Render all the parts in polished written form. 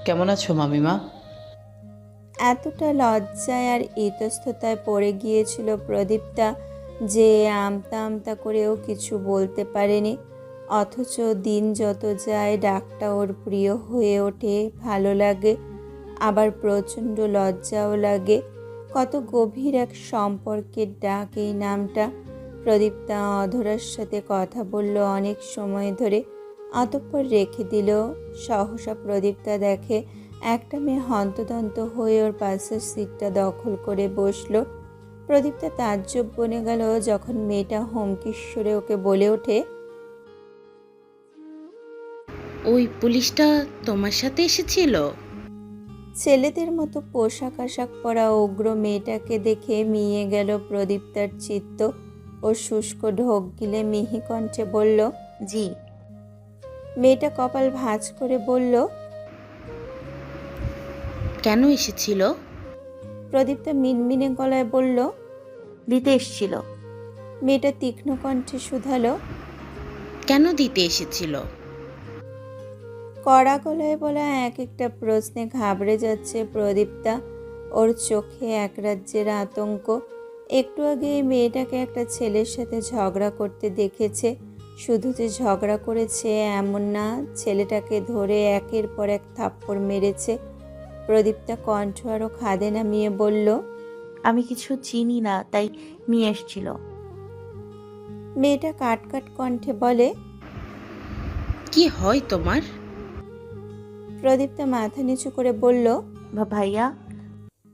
কেমন আছো মামিমা? এতটা লজ্জায় আর ইতস্ততায় পড়ে গিয়েছিল প্রদীপ্তা যে আমতা আমতা করেও কিছু বলতে পারেনি। অথচ দিন যত যায় ডাকটা ওর প্রিয় হয়ে ওঠে, ভালো লাগে, আবার প্রচণ্ড লজ্জাও লাগে। কত গভীর এক সম্পর্কের ডাক এই নামটা। প্রদীপ্তা অধরার সাথে কথা বলল অনেক সময় ধরে, অতঃপর রেখে দিল। সহসা প্রদীপ্তা দেখে একটা মেয়ে হন্তদন্ত হয়ে ওর পাশের সিটটা দখল করে বসলো। প্রদীপ্তা তাজ্জব বনে গেল যখন মেয়েটা হুমকির ওকে বলে ওঠে, ওই পুলিশটা তোমার সাথে এসেছিল? ছেলেদের মতো পোশাক আশাক পরা উগ্র মেয়েটাকে দেখে মিয়ে গেল প্রদীপ্তার চিত্ত। ও শুষ্ক ঢোক গিলে মিহি কণ্ঠে বলল, জি। মেয়েটা কপাল ভাঁজ করে বলল, কেন এসেছিল? প্রদীপ্তা মিনমিনে গলায় বলল, দিতে এসছিল। মেয়েটা তীক্ষ্ণ কণ্ঠে শুধালো, কেন দিতে এসেছিল? কড়া গলায় বলা এক একটা প্রশ্নে ঘাবড়ে যাচ্ছে প্রদীপ্তা। ওর চোখে এক রাজ্যের আতঙ্ক। একটু আগে এই মেয়েটাকে একটা ছেলের সাথে ঝগড়া করতে দেখেছে। শুধু যে ঝগড়া করেছে এমন না, ছেলেটাকে ধরে একের পর এক থাপ্পড় মেরেছে। প্রদীপ্তা কণ্ঠ আরও খাদে নামিয়ে বলল, আমি কিছু চিনি না, তাই নিয়ে এসছিল। মেয়েটা কাট কাট কণ্ঠে বলে, কি হয় তোমার? প্রদীপ্তা মাথা নিচু করে বলল, ভাইয়া।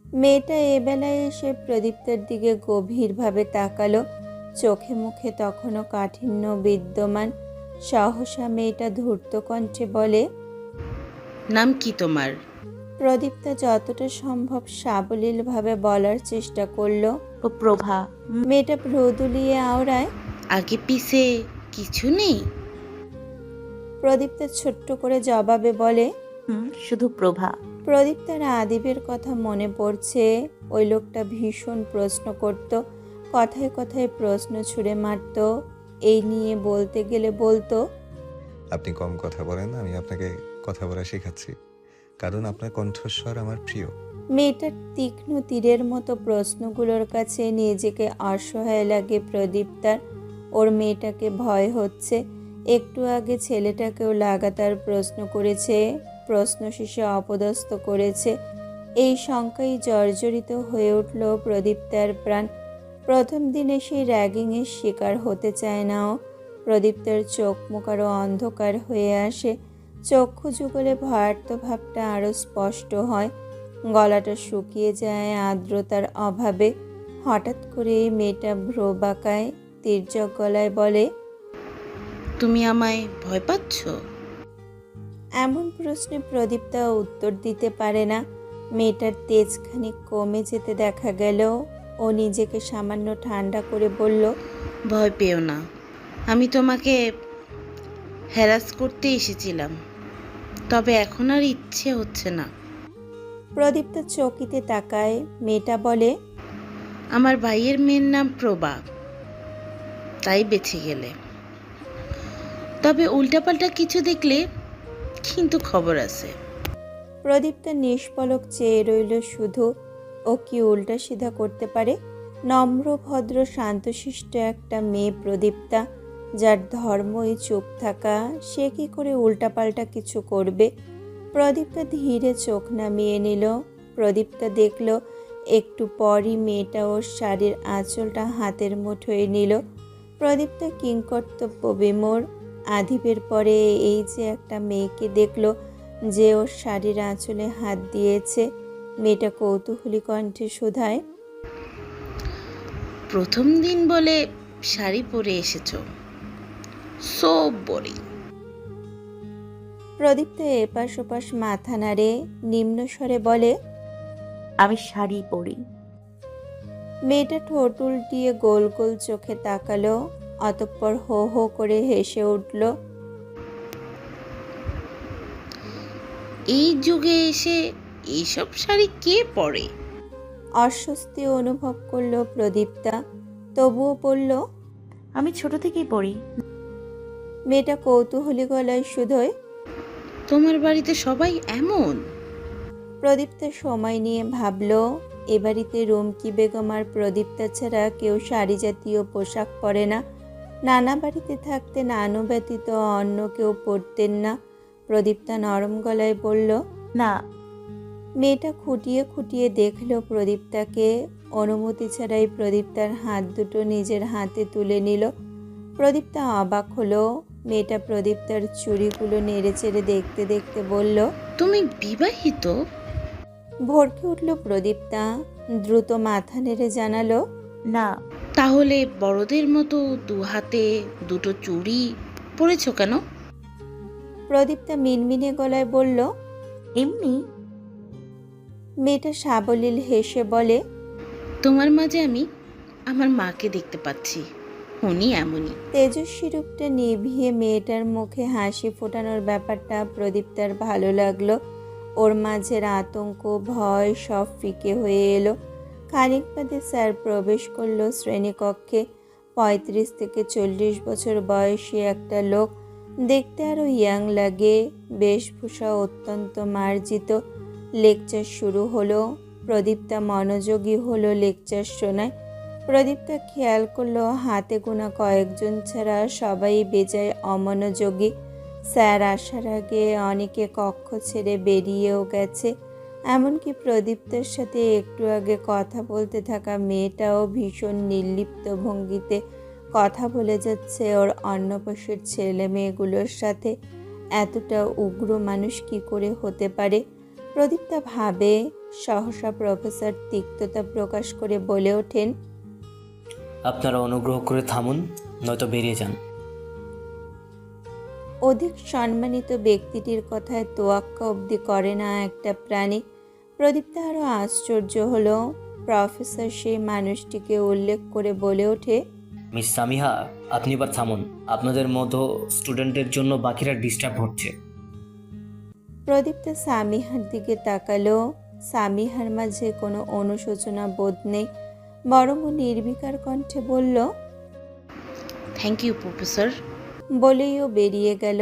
মেয়েটা এবেলায় এসে প্রদীপ্তার দিকে গভীরভাবে তাকালো। চোখে মুখে তখনও কাঠিন্য বিদ্যমান। সহসা মেয়েটা ধূর্ত কণ্ঠে বলে, নাম কি তোমার? প্রদীপ্তা যতটা সম্ভব সাবলীলভাবে বলার চেষ্টা করলো। প্রভা। মেয়েটা ভ্রু দুলিয়ে আওড়ায়। আগে পিছে কিছু নেই? প্রদীপ্তা ছোট্ট করে জবাবে বলে, শুধু প্রভা। প্রদীপ্তার আদিবের কথা মনে পড়ছে। ওই লোকটা ভীষণ প্রশ্ন করত, কথায় কথায় প্রশ্ন ছুড়ে মারত। এই নিয়ে বলতে গেলে বলতো, আপনি কম কথা বলেন, আমি আপনাকে কথা বলা শেখাচ্ছি, কারণ আপনার কণ্ঠস্বর আমার প্রিয়। মেয়েটার তীক্ষ্ণ তীরের মতো প্রশ্নগুলোর কাছে নিজেকে অসহায় লাগে প্রদীপ্তার। ওর মেয়েটাকে ভয় হচ্ছে। একটু আগে ছেলেটাকেও লাগাতার প্রশ্ন করেছে, প্রশ্ন শেষে অপদস্থ করেছে। এই শঙ্কায় জর্জরিত হয়ে উঠল প্রদীপ্তার প্রাণ। প্রথম দিনে সেই র্যাগিংয়ের শিকার হতে চায় না ও। প্রদীপ্তার চোখ মুখ আরও অন্ধকার হয়ে আসে। চক্ষু যুগলে ভয়ার্থ ভাবটা আরও স্পষ্ট হয়। গলাটা শুকিয়ে যায় আর্দ্রতার অভাবে। হঠাৎ করে মেয়েটা ভ্রু বাঁকায়, তির্যক গলায় বলে, তুমি আমায় ভয় পাচ্ছ? এমন প্রশ্নে প্রদীপ্তা উত্তর দিতে পারে না। মেয়েটার তেজ খানিক কমে যেতে দেখা গেল। ও নিজেকে সামান্য ঠান্ডা করে বলল, ভয় পেও না, আমি তোমাকে হ্যারাস করতে এসেছিলাম, তবে এখন আর ইচ্ছে হচ্ছে না। প্রদীপ্তা চকিতে তাকায়। মেয়েটা বলে, আমার ভাইয়ের মেয়ের নাম প্রভা, তাই বেঁচে গেলে। তবে উল্টাপাল্টা কিছু দেখলে কিন্তু খবর আছে। প্রদীপ্তা নিষ্পলক চেয়ে রইল শুধু। ও কি উল্টা সিধা করতে পারে? নম্র ভদ্র শান্তশিষ্ট একটা মেয়ে প্রদীপ্তা, যার ধর্মই চুপ থাকা, সে কি করে উল্টাপাল্টা কিছু করবে? প্রদীপ্তা ধীরে চোখ নামিয়ে নিল। প্রদীপ্তা দেখল একটু পরই মেয়েটা ওর শাড়ির আঁচলটা হাতের মুঠোয় নিল। প্রদীপ্তা কিংকর্তব্য বিমূঢ়। আদিবের পরে এই যে একটা মেয়েকে দেখল যে ওর শাড়ির আঁচলে হাত দিয়েছে। মেয়েটা কৌতূহলী কণ্ঠে শুধায়, প্রথম দিন বলে শাড়ি পরে এসেছো, সো বোরিং। প্রদীপ্তা এপাশ ওপাশ মাথা নাড়ে, নিম্ন স্বরে বলে, আমি শাড়ি পরি। মেয়েটা ঠোঁট উল্টিয়ে গোল গোল চোখে তাকালো, অতঃপর হো হো করে হেসে উঠল। এই যুগে এসে এইসব শাড়ি কে পরে? অস্বস্তি অনুভব করলো প্রদীপ্তা, তবুও বলল, আমি ছোট থেকেই পরি। মেয়েটা কৌতূহলী গলায় শুধোয়, তোমার বাড়িতে সবাই এমন? প্রদীপ্তা সময় নিয়ে ভাবল, এ বাড়িতে রুমকি বেগম আর প্রদীপ্তা ছাড়া কেউ শাড়ি জাতীয় পোশাক পরে না। নানা বাড়িতে থাকতে নানু ব্যতীত অন্য কেউ পরতেন না। প্রদীপ্তা নরম গলায় বলল, না। মেয়েটা খুঁটিয়ে খুঁটিয়ে দেখল প্রদীপ্তাকে। অনুমতি ছাড়াই প্রদীপ্তার হাত দুটো নিজের হাতে তুলে নিল। প্রদীপ্তা অবাক হলো। মেয়েটা প্রদীপ্তার চুড়িগুলো নেড়েচেড়ে দেখতে দেখতে বলল, তুমি বিবাহিত? ভরকে উঠল প্রদীপ্তা। দ্রুত মাথা নেড়ে জানালো, না। তাহলে বড়দের মতো দু হাতে দুটো চুড়ি পরেছো কেন? প্রদীপ্তা মিনমিনে গলায় বলল। এমনি। মেয়েটা সাবলীল হেসে বলে, তোমার মাঝে আমি আমার মাকে দেখতে পাচ্ছি। উনি এমনই। তেজস্বী রূপটা নিভিয়ে মেয়েটার মুখে হাসি ফোটানোর ব্যাপারটা প্রদীপ্তার ভালো লাগলো। ওর মাঝের আতঙ্ক ভয় সব ফিকে হয়ে এলো। খানিক বাদে স্যার প্রবেশ করলো শ্রেণীকক্ষে। 35 থেকে 40 বছর বয়সী একটা লোক, দেখতে আরও ইয়াং লাগে। বেশভূষা অত্যন্ত মার্জিত। লেকচার শুরু হলো। প্রদীপ্তা মনোযোগী হলো লেকচার শোনায়। প্রদীপ্তা খেয়াল করলো হাতে গোনা কয়েকজন ছাড়া সবাই বেজায় অমনোযোগী। স্যার আসার আগে অনেকে কক্ষ ছেড়ে বেরিয়েও গেছে। এমনকি প্রদীপ্তার সাথে একটু আগে কথা বলতে থাকা মেয়েটাও ভীষণ নির্লিপ্ত ভঙ্গিতে কথা বলে যাচ্ছে ওর অন্য পাশের ছেলে মেয়েগুলোর সাথে। এতটা উগ্র মানুষ কি করে হতে পারে? প্রদীপ্তা ভাবে। সহসা প্রফেসর তিক্ততা প্রকাশ করে বলে ওঠেন, আপনারা অনুগ্রহ করে থামুন, নয়তো বেরিয়ে যান। অধিক সম্মানিত ব্যক্তিটির কথায় তোয়াক্কা অবধি করে না একটা প্রাণী। প্রদীপ্তা আরও আশ্চর্য হলো। প্রফেসর সেই মানুষটিকে উল্লেখ করে বলে ওঠে, মিস সামিহা, আপনি এবার থামুন। আপনাদের মতো স্টুডেন্টের জন্য বাকিরা ডিস্টার্ব হচ্ছে। প্রদীপ্তা সামিহার দিকে তাকালো। সামিহার মাঝে কোনো অনুশোচনা বোধ নেই, বরং ও নির্বিকার কণ্ঠে বলল, থ্যাংক ইউ প্রফেসর। বলেই ও বেরিয়ে গেল।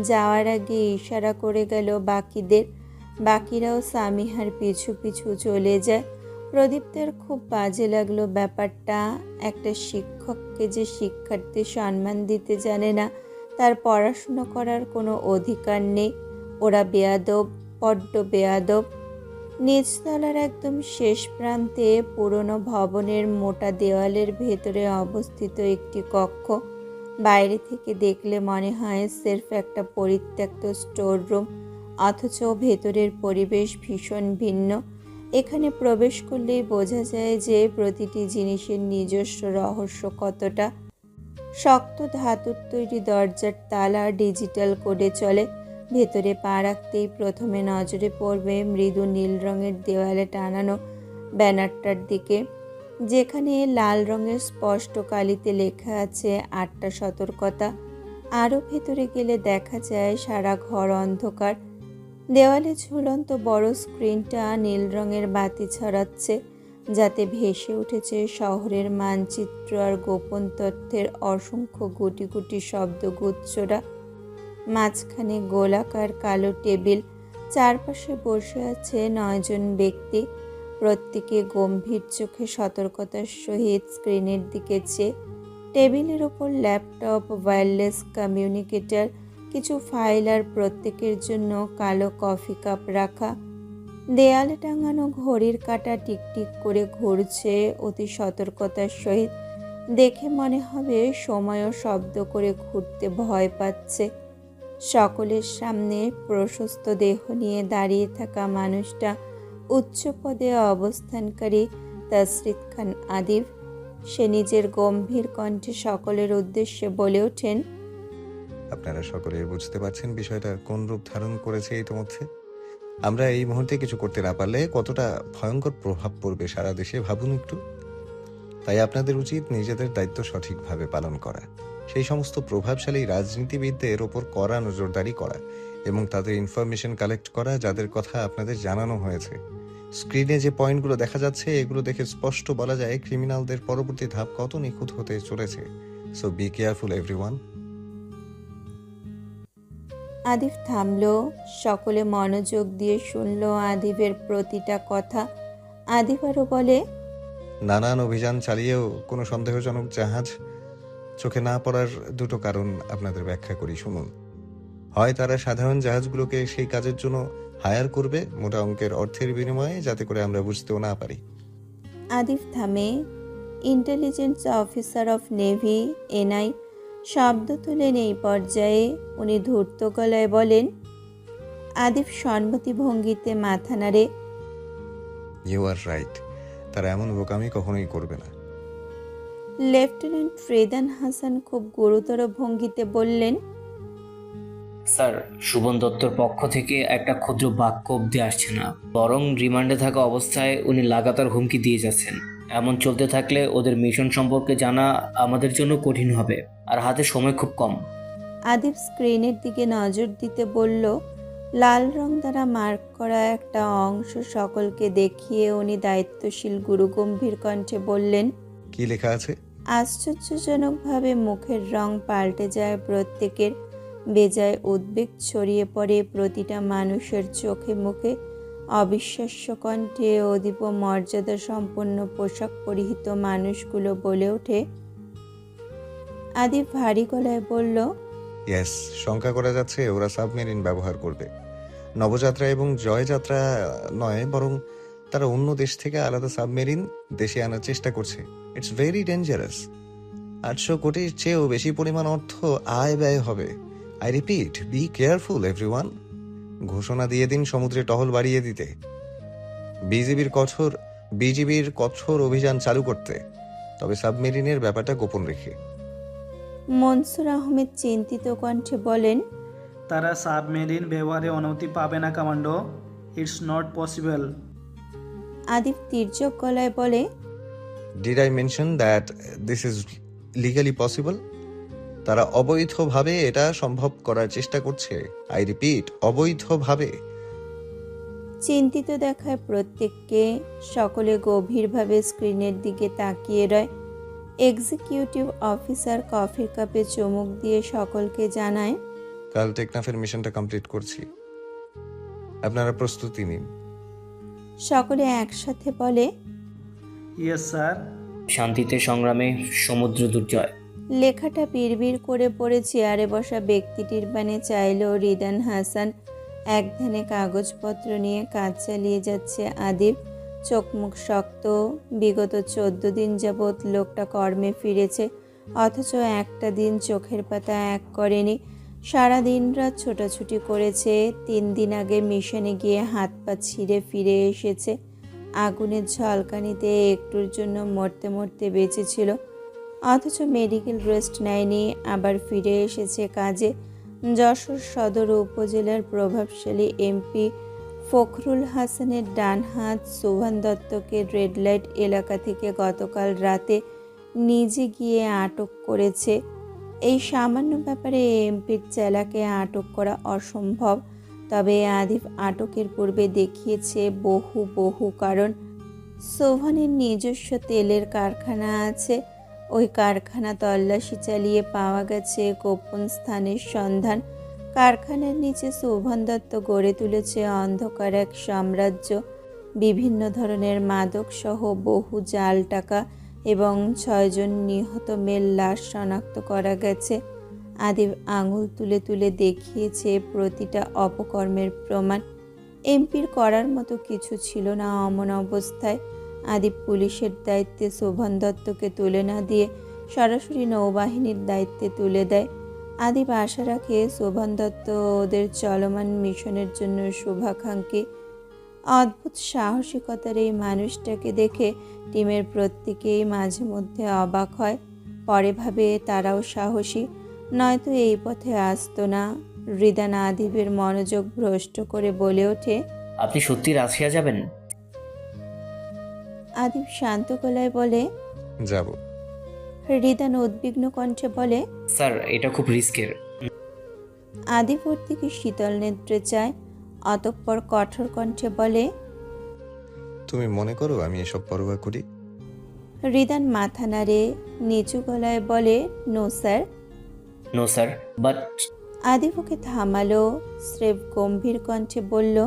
যাওয়ার আগে ইশারা করে গেল বাকিদের। বাকিরাও সামিহার পিছু পিছু চলে যায়। প্রদীপ্তের খুব বাজে লাগলো ব্যাপারটা। একটা শিক্ষককে যে শিক্ষার্থী সম্মান দিতে জানে না, তার পড়াশুনো করার কোনো অধিকার নেই। ওরা বেয়াদব, বড্ড বেয়াদব। নিচতলার একদম শেষ প্রান্তে পুরনো ভবনের মোটা দেওয়ালের ভেতরে অবস্থিত একটি কক্ষ। বাইরে থেকে দেখলে মনে হয় সির্ফ একটা পরিত্যক্ত স্টোর রুম, অথচ ভেতরের পরিবেশ ভীষণ ভিন্ন। এখানে প্রবেশ করলেই বোঝা যায় যে প্রতিটি জিনিসের নিজস্ব রহস্য কতটা। শক্ত ধাতুর তৈরি দরজার তালা ডিজিটাল কোডে চলে। ভেতরে পা রাখতেই প্রথমে নজরে পড়বে মৃদু নীল রঙের দেওয়ালে টানানো ব্যানারটার দিকে, যেখানে লাল রঙের স্পষ্ট কালিতে লেখা আছে 8টা সতর্কতা। আরও ভেতরে গেলে দেখা যায় সারা ঘর অন্ধকার। দেওয়ালে ঝুলন্ত বড় স্ক্রিনটা নীল রঙের বাতি ছড়াচ্ছে, যাতে ভেসে উঠেছে শহরের মানচিত্র আর গোপন তথ্যের অসংখ্য গুটি গুটি শব্দগুচ্ছরা। মাঝখানে গোলাকার কালো টেবিল, চারপাশে বসে আছে 9 জন ব্যক্তি। প্রত্যেকে গম্ভীর চোখে সতর্কতার সহিত স্ক্রিনের দিকে চেয়ে। টেবিলের ওপর ল্যাপটপ, ওয়্যারলেস কমিউনিকেটর, কিছু ফাইল আর প্রত্যেকের জন্য কালো কফি কাপ রাখা। দেয়ালে টাঙানো ঘড়ির কাঁটা টিকটিক করে ঘুরছে অতি সতর্কতার সহিত। দেখে মনে হবে সময়ও শব্দ করে ঘুরতে ভয় পাচ্ছে। সকলের সামনে প্রশস্ত দেহ নিয়ে দাঁড়িয়ে থাকা মানুষটা উচ্চ পদে অবস্থানকারী তাসরিত খান আদিব। সে নিজের গম্ভীর কণ্ঠে সকলের উদ্দেশ্যে বলে ওঠেন, আপনারা সকলেই বুঝতে পারছেন বিষয়টা কোন রূপ ধারণ করেছে ইতিমধ্যে। আমরা এই মুহূর্তে কিছু করতে না পারলে কতটা ভয়ঙ্কর প্রভাব পড়বে সারা দেশে ভাবুন একটু। তাই আপনাদের উচিত নিজেদের দায়িত্ব সঠিকভাবে পালন করা, সেই সমস্ত প্রভাবশালী রাজনীতিবিদদের ওপর কড়া নজরদারি করা এবং তাদের ইনফরমেশন কালেক্ট করা যাদের কথা আপনাদের জানানো হয়েছে। স্ক্রিনে যে পয়েন্টগুলো দেখা যাচ্ছে এগুলো দেখে স্পষ্ট বলা যায় ক্রিমিনালদের পরবর্তী ধাপ কত নিখুঁত হতে চলেছে। So be careful everyone. Adib থামল। সকলে মনোযোগ দিয়ে শুনল আদিবের প্রতিটা কথা। আদিব আরও বলে, নানান অভিযান চালিয়েও কোনো সন্দেহজনক জাহাজ চোখে না পড়ার দুটো কারণ আপনাদের ব্যাখ্যা করি, শুনুন। হয় তারা সাধারণ জাহাজগুলোকে সেই কাজের জন্য হায়ার করবে মোটা অঙ্কের অর্থের বিনিময়ে, যাতে করে আমরা বুঝতেও না পারি। আদিব থামে। Intelligence officer of navy, NI শব্দ তুলেন এই পর্যায়ে। উনি ধূর্ত গলায় বলেন। আদিব সম্মতি ভঙ্গিতে মাথা নাড়ে। ইউ আর রাইট, তারা এমন বোকামি কখনোই করবে না। লেফটেন্যান্ট রিদান হাসান খুব গুরুতর ভঙ্গিতে বললেন, স্যার, সুবন দত্তর পক্ষ থেকে একটা ক্ষুদ্র বাক্য অব্দি আসছে না, বরং রিমান্ডে থাকা অবস্থায় উনি লাগাতার হুমকি দিয়ে যাচ্ছেন। এমন চলতে থাকলে ওদের মিশন সম্পর্কে জানা আমাদের জন্য কঠিন হবে, আর হাতে সময় খুব কম। আদিব স্ক্রিনের দিকে নজর দিতে বলল। লাল রং দ্বারা মার্ক করা একটা অংশ সকলকে দেখিয়ে উনি দায়িত্বশীল গুরুগম্ভীর কণ্ঠে বললেন। কি লেখা আছে? আশ্চর্যজনকভাবে মুখের রং পাল্টে যায় প্রত্যেকের। বেজায় উদ্বেগ ছড়িয়ে পড়ে প্রতিটা মানুষের চোখে মুখে। অবিশ্বাস্য কণ্ঠে অদীপ মর্যাদা সম্পন্ন পোশাক পরিহিত মানুষগুলো বলে ওঠে। আদিব ভারী গলায় বলল, ইয়েস, শঙ্কা করা যাচ্ছে ওরা সাবমেরিন ব্যবহার করবে। নবযাত্রা এবং জয়যাত্রা নয়, বরং তারা অন্য দেশ থেকে আলাদা সাবমেরিন দেশে আনার চেষ্টা করছে। It's very dangerous. 800 কোটির চেয়েও বেশি পরিমাণ অর্থ আয় ব্যয় হবে। I repeat, be careful everyone. ঘোষণা দিয়ে দিন সমুদ্রে টহল বাড়িয়ে দিতে, বিজিবির কঠোর অভিযান চালু করতে, তবে সাবমেরিনের ব্যাপারটা গোপন রেখে। মনসুর আহমেদ চিন্তিত কণ্ঠে বলেন, তারা সাবমেরিন ব্যবহারে অনুমতি পাবে না commando. It's not possible. Adib তির্যক গলায় বলে, did I mention that this is legally possible? তারা অবৈধভাবে এটা সম্ভব করার চেষ্টা করছে। আই রিপিট, অবৈধভাবে। চিন্তিত দেখায় প্রত্যেককে। সকলে গভীরভাবে স্ক্রিনের দিকে তাকিয়ে রয়। এক্সিকিউটিভ অফিসার কফির কাপে চুমুক দিয়ে সকলকে জানায়, কাল টেকনাফের মিশনটা কমপ্লিট করছি, আপনারা প্রস্তুতি নিন। সকলে একসাথে বলে, ইয়েস স্যার। শান্তিতে সংগ্রামে সমুদ্র দুর্জয়। লেখাটা বিড়বিড় করে পড়ে চেয়ারে বসা ব্যক্তিটির পানে চাইল রিদান হাসান। একধানে কাগজপত্র নিয়ে কাজ চালিয়ে যাচ্ছে আদিব। চোখ মুখ শক্ত। বিগত 14 দিন যাবৎ লোকটা কর্মে ফিরেছে, অথচ একটা দিন চোখের পাতা এক করেনি। সারা দিন রাত ছোটাছুটি করেছে। 3 দিন আগে মিশনে গিয়ে হাত পা ছিঁড়ে ফিরে এসেছে। আগুনের ঝলকানিতে একটুর জন্য মরতে মরতে বেঁচেছিল, অথচ মেডিকেল রেস্ট নেয়নি, আবার ফিরে এসেছে কাজে। যশোর সদর উপজেলার প্রভাবশালী এমপি ফখরুল হাসানের ডান হাত সোভান দত্তকে রেড লাইট এলাকা থেকে গতকাল রাতে নিজে গিয়ে আটক করেছে। এই সামান্য ব্যাপারে এমপির চেলাকে আটক করা অসম্ভব, তবে আদিব আটকের পূর্বে দেখিয়েছে বহু কারণ। সোভানের নিজস্ব তেলের কারখানা আছে। ওই কারখানা তল্লাশি চালিয়ে পাওয়া গেছে গোপন স্থানের সন্ধান। কারখানার নিচে সোভান দত্ত গড়ে তুলেছে অন্ধকার এক সাম্রাজ্য। বিভিন্ন ধরনের মাদক সহ বহু জাল টাকা এবং 6 জন নিহত মেয়ের লাশ শনাক্ত করা গেছে। আদিব আঙুল তুলে তুলে দেখিয়েছে প্রতিটা অপকর্মের প্রমাণ। এমপির করার মতো কিছু ছিল না অমন অবস্থায়। আদিব পুলিশের দায়িত্বে সোভান দত্তকে তুলে না দিয়ে সরাসরি নৌবাহিনীর দায়িত্বে তুলে দেয়। আদিব আশা রাখে সোভান দত্ত ওদের চলমান মিশনের জন্য শুভাকাঙ্ক্ষী। অদ্ভুত সাহসিকতার এই মানুষটাকে দেখে টিমের প্রত্যেকেই মাঝে মধ্যে অবাক হয়। পরে ভাবে তারাও সাহসী, নয়তো এই পথে আসতো না। রিদান আদিবের মনোযোগ ভ্রষ্ট করে বলে ওঠে, আপনি সত্যি রাশিয়া যাবেন? আদিব শান্ত গলায় বলে, যাব। রিদান উদ্বিগ্ন কণ্ঠে বলে, স্যার, এটা খুব রিস্কের। আদিব ওর দিকে শীতল নেত্রে চায়, অতঃপর কঠোর কণ্ঠে বলে, তুমি মনে করো আমি এসব পরোয়া করি? রিদান মাথা নাড়ে, নিচু গলায় বলে, no sir. No sir, but Adif ওকে থামালো, স্রেফ গম্ভীর কণ্ঠে বলল,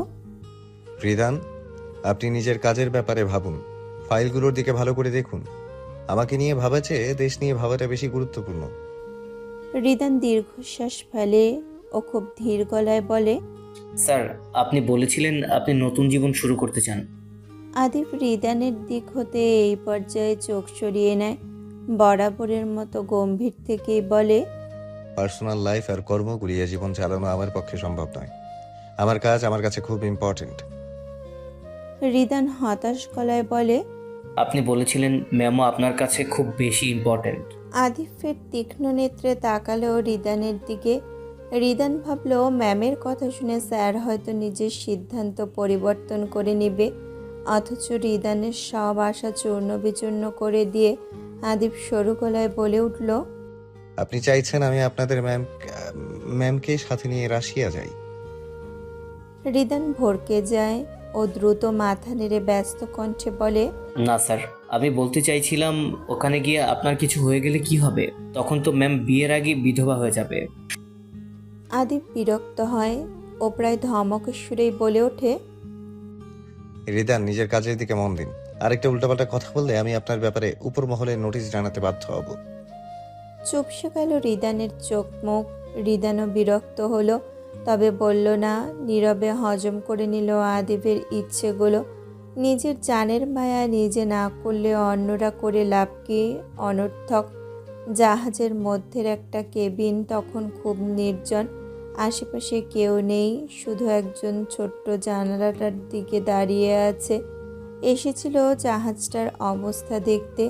রিদান, আপনি নিজের কাজের ব্যাপারে ভাবুন, ফাইলগুলোর দিকে ভালো করে দেখুন। আমাকে নিয়ে ভাবা চেয়ে দেশ নিয়ে ভাবাটা বেশি গুরুত্বপূর্ণ। রিদান দীর্ঘশ্বাস ফেলে ও খুব ধীর গলায় বলে, স্যার, আপনি বলেছিলেন আপনি নতুন জীবন শুরু করতে চান। আদিফ রিদানের দিক হতে এই পর্যায়ে চোখ সরিয়ে নেয়, বরাবরের মতো গম্ভীর থেকেই বলে, পার্সোনাল লাইফ আর কর্ম গুলিয়ে জীবন চালানো আমার পক্ষে সম্ভব নয়। আমার কাজ আমার কাছে খুব ইম্পর্টেন্ট। রিদান হতাশ গলায় বলে, আপনি বলেছিলেন মেমো আপনার কাছে খুব বেশি ইম্পর্ট্যান্ট। আদিফের তীক্ষ্ণ নেত্রে তাকালো রিদানের দিকে। রিদান ভাবলো ম্যামের কথা শুনে স্যার হয়তো নিজের সিদ্ধান্ত পরিবর্তন করে নেবে, অথচ রিদানের সব আশা চূর্ণ বিচূর্ণ করে দিয়ে আদিফ সরু গলায় বলে উঠল, আপনি চাইছেন আমি আপনাদের ম্যামকে সাথে নিয়ে রাশিয়া যাই? রিদান ভরকে যায় ও দ্রুত মাথা নেড়ে ব্যস্ত কণ্ঠে বলে, না স্যার, আমি বলতে চাইছিলাম ওখানে গিয়ে আপনার কিছু হয়ে গেলে কি হবে? তখন তো ম্যাম বিয়ের আগে বিধবা হয়ে যাবে। আদিফ বিরক্ত হয় ও প্রায় ধমকের সুরেই বলে ওঠে, রিদান, নিজের কাজের দিকে মন দিন। আরেকটা উল্টাপাল্টা কথা বললে আমি আপনার ব্যাপারে উপর মহলে নোটিশ জানাতে বাধ্য হব। চুপসে গেল রিদানের চোখ মুখ। রিদানও বিরক্ত হলো, তবে বলল না, নীরবে হজম করে নিল আদিবের ইচ্ছেগুলো। নিজের জানের মায়া নিজে না করলে অন্যরা করে লাভ কি? অনর্থক। জাহাজের মধ্যের একটা কেবিন তখন খুব নির্জন, আশেপাশে কেউ নেই, শুধু একজন ছোট্ট জানালাটার দিকে দাঁড়িয়ে আছে। এসেছিল জাহাজটার অবস্থা দেখতে,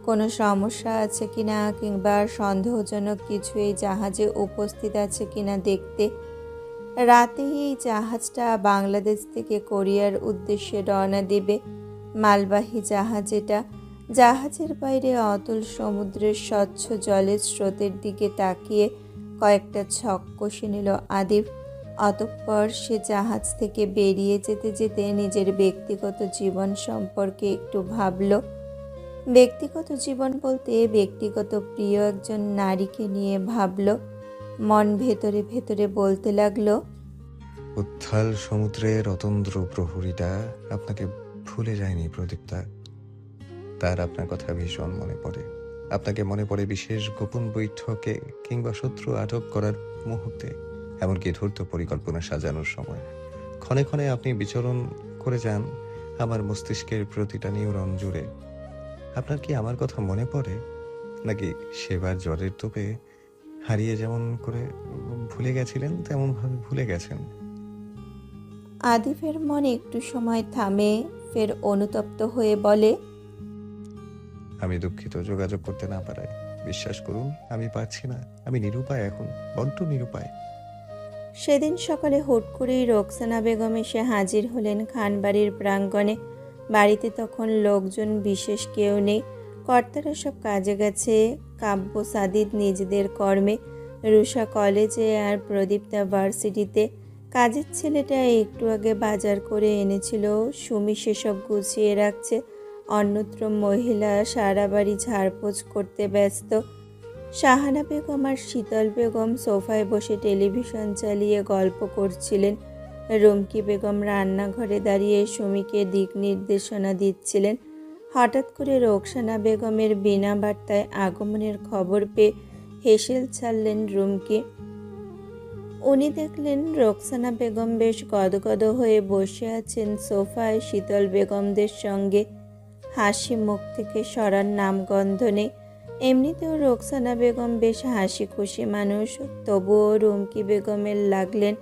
কোনো সমস্যা আছে কিনা কিংবা সন্দেহজনক কিছু এই জাহাজে উপস্থিত আছে কিনা দেখতে। রাতেই এই জাহাজটা বাংলাদেশ থেকে কোরিয়ার উদ্দেশ্যে রওনা দেবে। মালবাহী জাহাজ এটা। জাহাজের বাইরে অতল সমুদ্রের স্বচ্ছ জলের স্রোতের দিকে তাকিয়ে কয়েকটা ছক কষে নিল আদিব। অতঃপর সে জাহাজ থেকে বেরিয়ে যেতে যেতে নিজের ব্যক্তিগত জীবন সম্পর্কে একটু ভাবল। ব্যক্তিগত জীবন বলতে ব্যক্তিগত প্রিয় একজন নারীকে নিয়ে ভাবল। মন ভেতরে ভেতরে বলতে লাগলো, উত্থাল সমুদ্রের অতন্দ্র প্রহরীটা আপনাকে ভুলে যায়নি প্রদীপ্তা। তার আপনার কথা ভীষণ মনে পড়ে। আপনাকে মনে পড়ে বিশেষ গোপন বৈঠকে কিংবা শত্রু আটক করার মুহূর্তে, এমনকি ধূর্ত পরিকল্পনা সাজানোর সময়। ক্ষণে ক্ষণে আপনি বিচরণ করে যান আমার মস্তিষ্কের প্রতিটা নিউরন জুড়ে। আপনার কি আমার কথা মনে পড়ে, নাকি সেবার জ্বরের তোপে হারিয়ে যেমন করে ভুলে গেছিলেন তেমন ভাবে ভুলে গেছেন? আদিফের মন একটু সময় থামে, ফের অনুতপ্ত হয়ে বলে, আমি দুঃখিত যোগাযোগ করতে না পারায়। বিশ্বাস করুন আমি পারছি না। আমি নিরুপায়, এখন বড্ড নিরুপায়। সেদিন সকালে হুট করেই রোকসানা বেগম এসে হাজির হলেন খানবাড়ির প্রাঙ্গণে। বাড়িতে তখন লোকজন বিশেষ কেউ নেই, কর্তারা সব কাজে গেছে, কাব্য সাদিদ নিজেদের কর্মে, রুষা কলেজে আর প্রদীপ্তা ভার্সিটিতে। কাজের ছেলেটা একটু আগে বাজার করে এনেছিল, সুমি সেসব গুছিয়ে রাখছে। অন্যত্র মহিলা সারা বাড়ি ঝাড়পোছ করতে ব্যস্ত। শাহানা বেগম আর শীতল বেগম সোফায় বসে টেলিভিশন চালিয়ে গল্প করছিলেন। রুমকি বেগম রান্নাঘরে দাঁড়িয়ে সুমিকে দিক নির্দেশনা দিচ্ছিলেন। হঠাৎ করে রোকসানা বেগমের বিনা বার্তায় আগমনের খবর পেয়ে হেসেল ছাড়লেন রুমকি। উনি দেখলেন রোকসানা বেগম বেশ গদগদ হয়ে বসে আছেন সোফায় শীতল বেগমদের সঙ্গে। হাসি মুখ থেকে সরার নামগন্ধ নেই। এমনিতেও রোকসানা বেগম বেশ হাসি খুশি মানুষ, তবুও রুমকি বেগমের লাগলেন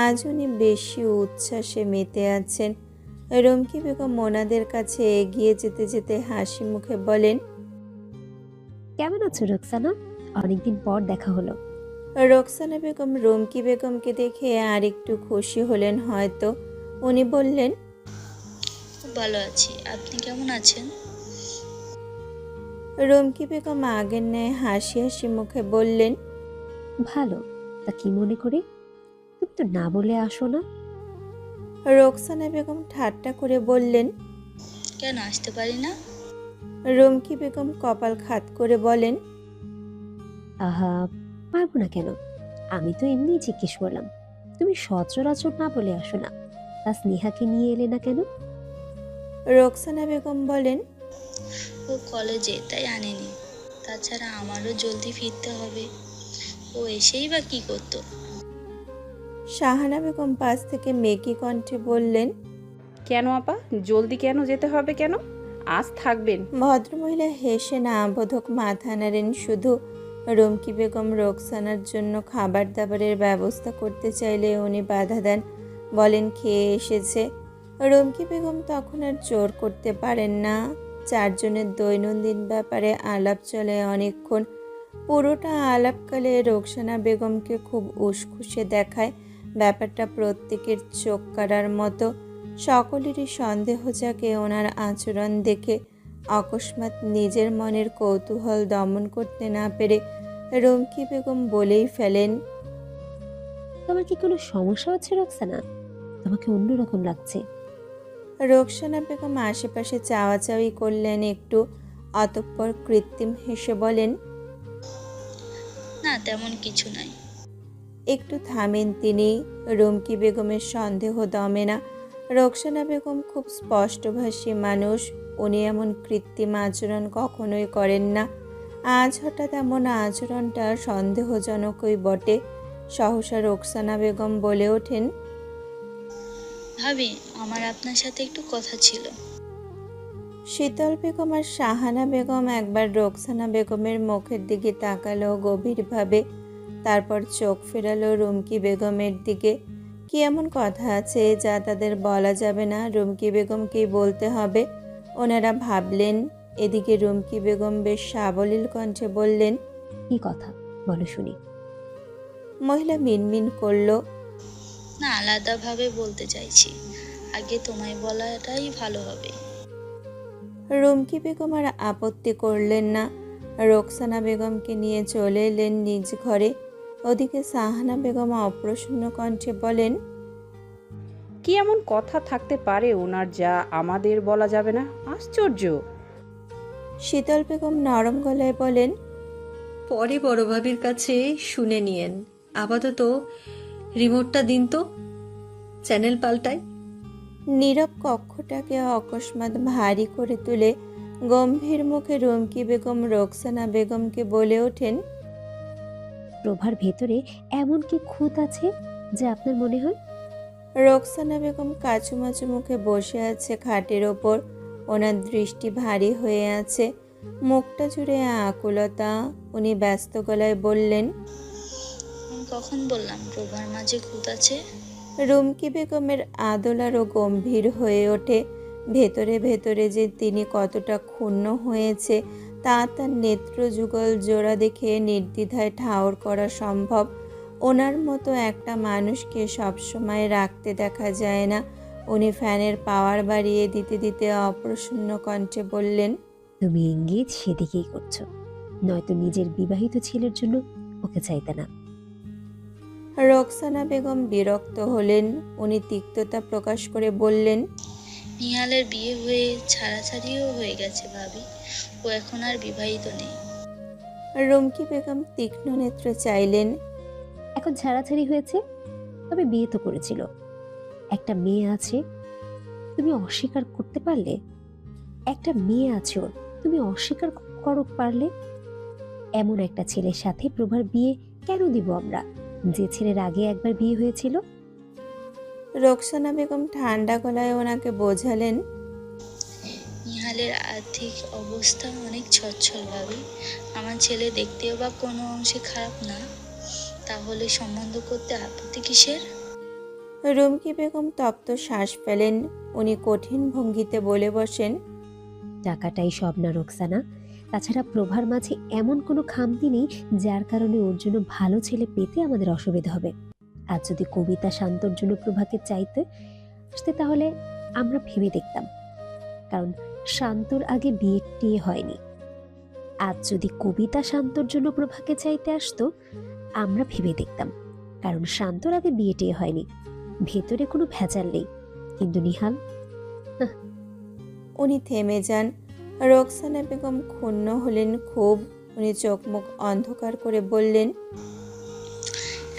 আজ উনি বেশি উচ্ছ্বাসে মেতে আছেন। রুমকি বেগম ওনাদের কাছে এগিয়ে যেতে যেতে হাসি মুখে বলেন, কেমন আছো রোকসানা? অনেকদিন পর দেখা হলো। রোকসানা বেগম রুমকি বেগমকে দেখে আর একটু খুশি হলেন হয়তো। উনি বললেন, খুব ভালো আছি, আপনি কেমন আছেন? রুমকি বেগম আগের ন্যায় হাসি হাসি মুখে বললেন, ভালো। তা কি মনে করে? তুমি তো না বলে আসো না। রোকসানা বেগম ঠাট্টা করে বললেন, কেন আসতে পারি না? রুমকি বেগম কপাল খাত করে বলেন, আহা, পারবো না কেন? আমি তো এমনিই জিজ্ঞেস করলাম, তুমি সচরাচর না বলে আসো না, তা স্নেহাকে নিয়ে এলে না কেন? রোকসানা বেগম বলেন, ও কলেজে তাই আনেনি। তাছাড়া আমারও জলদি ফিরতে হবে, ও এসেই বা কি করতো। শাহানা বেগম পাশ থেকে মেকি কণ্ঠে বললেন, কেন আপা, জলদি কেন যেতে হবে কেন? আজ থাকবেন। ভদ্রমহিলা হেসে না বোধক মাথা নাড়েন। শুধু রুমকি বেগম রোকসানার জন্য খাবার দাবারের ব্যবস্থা করতে চাইলে উনি বাধা দেন, বলেন খেয়ে এসেছে। রুমকি বেগম তখন আর জোর করতে পারেন না। চারজনের দৈনন্দিন ব্যাপারে আলাপ চলে অনেকক্ষণ। পুরোটা আলাপকালে রোকসানা বেগমকে খুব উসখুসে দেখায়। ব্যাপারটা প্রত্যেকের চোখ কাড়ার মতো। সকলেরই সন্দেহ জাগে ওনার আচরণ দেখে। অকস্মাৎ নিজের মনের কৌতূহল দমন করতে না পেরে রুমকি বেগম বলেই ফেলেন, তোমার কি কোনো সমস্যা হচ্ছে রোকসানা? তোমাকে অন্যরকম লাগছে। রোকসানা বেগম আশেপাশে চাওয়াচাওয়ি করলেন একটু, অতঃপর কৃত্রিম হেসে বলেন, না, তেমন কিছু নাই। একটু থামেন তিনি। রুমকি বেগমের সন্দেহ দমে না। রোকসানা বেগম খুব স্পষ্টভাষী মানুষ, উনি এমন কৃত্রিম আচরণ কখনোই করেন না। আজ হঠাৎ এমন আচরণটা সন্দেহজনকই বটে। সহসা রোকসানা বেগম বলে ওঠেন, ভাবি, আমার আপনার সাথে একটু কথা ছিল। শীতল বেগম আর শাহানা বেগম একবার রোকসানা বেগমের মুখের দিকে তাকালো গভীরভাবে, তারপর চোখ ফেরালো রুমকি বেগমের দিকে। কি এমন কথা আছে যা তাদের বলা যাবে না? রুমকি বেগমকেই বলতে হবে, ওনারা ভাবলেন। এদিকে রুমকি বেগম বেশ সাবলীল কণ্ঠে বললেন, কি কথা বলো শুনি। মহিলা মিনমিন করলো, না, আলাদাভাবে বলতে চাইছি। আগে তোমায় বলাটাই ভালো হবে। রুমকি বেগম আর আপত্তি করলেন না। রোকসানা বেগমকে নিয়ে চলে এলেন নিজ ঘরে। ওদিকে সাহানা বেগম অপ্রসন্ন কণ্ঠে বলেন, কি এমন কথা থাকতে পারে ওনার যা আমাদের বলা যাবে না? আশ্চর্য। শীতল বেগম নরম গলায় বলেন, পরে বড় ভাবির কাছে শুনে নিয়েন। আপাতত রিমোটটা দিন তো, চ্যানেল পাল্টাই। নীরব কক্ষটাকে অকস্মাৎ ভারী করে তুলে গম্ভীর মুখে রুমকি বেগম রোকসানা বেগমকে বলে ওঠেন, প্রভার ভেতরে এমন কি খুঁত আছে যে আপনার মনে হয়? রোকসানা বেগম কাচুমাচু মুখে বসে আছে খাটের ওপর। ওনার দৃষ্টি ভারী হয়ে আছে, মুখটা জুড়ে আকুলতা। উনি ব্যস্ত গলায় বললেন, আমি কখন বললাম প্রভার মাঝে খুঁত আছে? রুমকি বেগমের আদল আরও গম্ভীর হয়ে ওঠে। ভেতরে ভেতরে যে তিনি কতটা ক্ষুণ্ণ হয়েছে তা তার নেত্রযুগল জোড়া দেখে নির্দ্বিধায় ঠাউর করা সম্ভব। ওনার মতো একটা মানুষকে সবসময় রাখতে দেখা যায় না। উনি ফ্যানের পাওয়ার বাড়িয়ে দিতে দিতে অপ্রসন্ন কণ্ঠে বললেন, তুমি ইঙ্গিত সেদিকেই করছো, নয়তো নিজের বিবাহিত ছেলের জন্য ওকে চাইতে না। রোকসানা বেগম বিরক্ত হলেন। উনি তিক্ততা প্রকাশ করে বললেন, নিহালের বিয়ে হয়ে ছাড়াছাড়িও হয়ে গেছে ভাবি, ও এখন আর বিবাহিত নেই। রুমকি বেগম তীক্ষ্ণ নেত্রে চাইলেন, এখন ছাড়াছাড়ি হয়েছে, তবে বিয়ে তো করেছিল, একটা মেয়ে আছে, তুমি অস্বীকার করতে পারলে? একটা মেয়ে আছে ওর, তুমি অস্বীকার করো পারলে? এমন একটা ছেলের সাথে প্রভার বিয়ে কেন দিব আমরা, যে ছেলের আগে একবার বিয়ে হয়েছিল? রোকসানা বেগম ঠান্ডা গলায় ওনাকে বোঝালেন, নিহালের আর্থিক অবস্থা অনেক সচ্ছল ভাবি, আমার ছেলে দেখতেও বা কোনো অংশে খারাপ না, তাহলে সম্বন্ধ করতে আপত্তি কিসের? রুমকি বেগম তপ্ত শ্বাস ফেলেন। উনি কঠিন ভঙ্গিতে বলে বসেন, টাকাটাই সব না রোকসানা, তাছাড়া প্রভার মাঝে এমন কোনো খামতি নেই যার কারণে ওর জন্য ভালো ছেলে পেতে আমাদের অসুবিধা হবে। আর যদি কবিতা শান্তর জন্য প্রভাকে চাইতে আসতে তাহলে আমরা ভেবে দেখতাম, কারণ শান্তর আগে বিয়ে হয়নি। আজ যদি কবিতা শান্তর জন্য প্রভাকে চাইতে আসতো আমরা ভেবে দেখতাম, কারণ শান্তর আগে বিয়ে হয়নি, ভেতরে কোনো ভেজাল নেই। কিন্তু নিহাল, উনি থেমে যান। রোকসানা বেগম ক্ষুণ্ণ হলেন খুব। উনি চোখ মুখ অন্ধকার করে বললেন,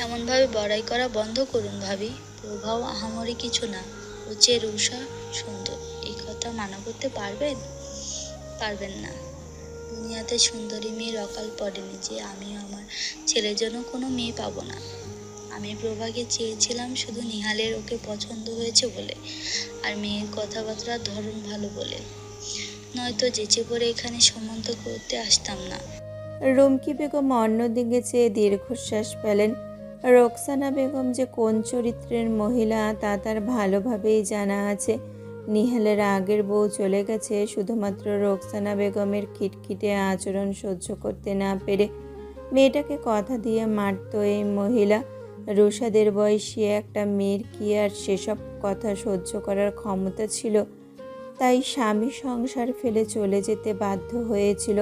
এমনভাবে বড়াই করা বন্ধ করুন ভাবি। প্রভাও আহামরি কিছু না, ও চেয়ে রুষা সুন্দর, এই কথা মানা করতে পারবেন? পারবেন না। দুনিয়াতে সুন্দরী মেয়ের অকাল পড়েনি যে আমিও আমার ছেলের জন্য কোনো মেয়ে পাবো না। আমি প্রভাকে চেয়েছিলাম শুধু নিহালের ওকে পছন্দ হয়েছে বলে, আর মেয়ের কথাবার্তার ধরন ভালো বলে, নয়তো যেচে করে এখানে সম্বন্ধ করতে আসতাম না। রুমকি বেগম অন্যদিকে চেয়ে দীর্ঘশ্বাস ফেলেন। রোকসানা বেগম যে কোন চরিত্রের মহিলা তা তার ভালোভাবেই জানা আছে। নিহালের আগের বউ চলে গেছে শুধুমাত্র রোকসানা বেগমের খিটখিটে আচরণ সহ্য করতে না পেরে। মেয়েটাকে কথা দিয়ে মারত এই মহিলা। রুশাদের বয়সী একটা মেয়ের কি আর সেসব কথা সহ্য করার ক্ষমতা ছিল? তাই স্বামী সংসার ফেলে চলে যেতে বাধ্য হয়েছিল।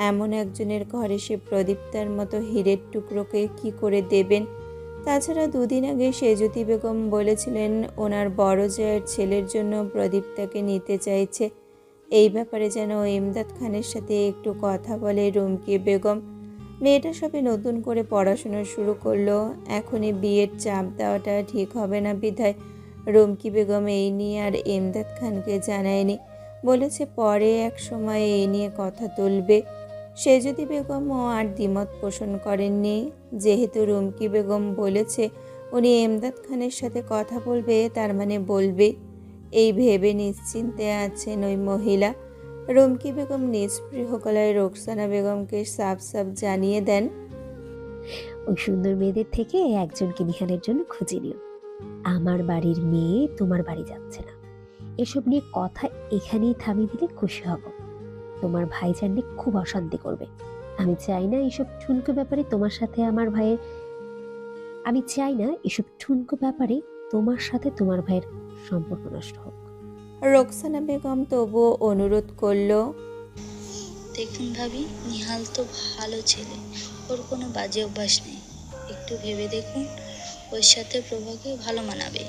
এমন একজনের ঘরে সে প্রদীপ্তার মতো হীরের টুকরোকে কি করে দেবেন? তাছাড়া দুদিন আগে সেজুতি বেগম বলেছিলেন ওনার বড় জায়ের ছেলের জন্য প্রদীপ্তাকে নিতে চাইছে। এই ব্যাপারে যেন ইমদাদ খানের সাথে একটু কথা বলে রুমকি বেগম। মেয়েটা সবে নতুন করে পড়াশোনা শুরু করলো, এখনই বিয়ের চাপ দেওয়াটা ঠিক হবে না বিধায় রুমকি বেগম এই নিয়ে আর ইমদাদ খানকে জানায়নি। বলেছে পরে এক সময় এই নিয়ে কথা তুলবে। সেজুতি বেগমও আর দ্বিমত পোষণ করেননি। যেহেতু রুমকি বেগম বলেছে উনি ইমদাদ খানের সাথে কথা বলবে, তার মানে বলবে, এই ভেবে নিশ্চিন্তে আছেন ওই মহিলা। রুমকি বেগম নিস্পৃহ গলায় রোকসানা বেগমকে সাফ সাফ জানিয়ে দেন, ওই সুন্দর মেয়েদের থেকে একজনকে নিহালের জন্য খুঁজে নিও। আমার বাড়ির মেয়ে তোমার বাড়ি যাচ্ছে না, এসব নিয়ে কথা এখানেই থামিয়ে দিলে খুশি হব। তোমার ভাই জানলে খুব অশান্তি করবে। আমি চাই না এসব ঠুনকো ব্যাপারে তোমার সাথে আমার ভাইয়ের তোমার সাথে তোমার ভাইয়ের সম্পর্ক নষ্ট হোক। রোকসানা বেগম তবুও অনুরোধ করলো, দেখুন ভাবি, নিহাল তো ভালো ছেলে, ওর কোনো বাজে অভ্যাস নেই। একটু ভেবে দেখুন, ওর সাথে প্রভাকে ভালো মানাবে।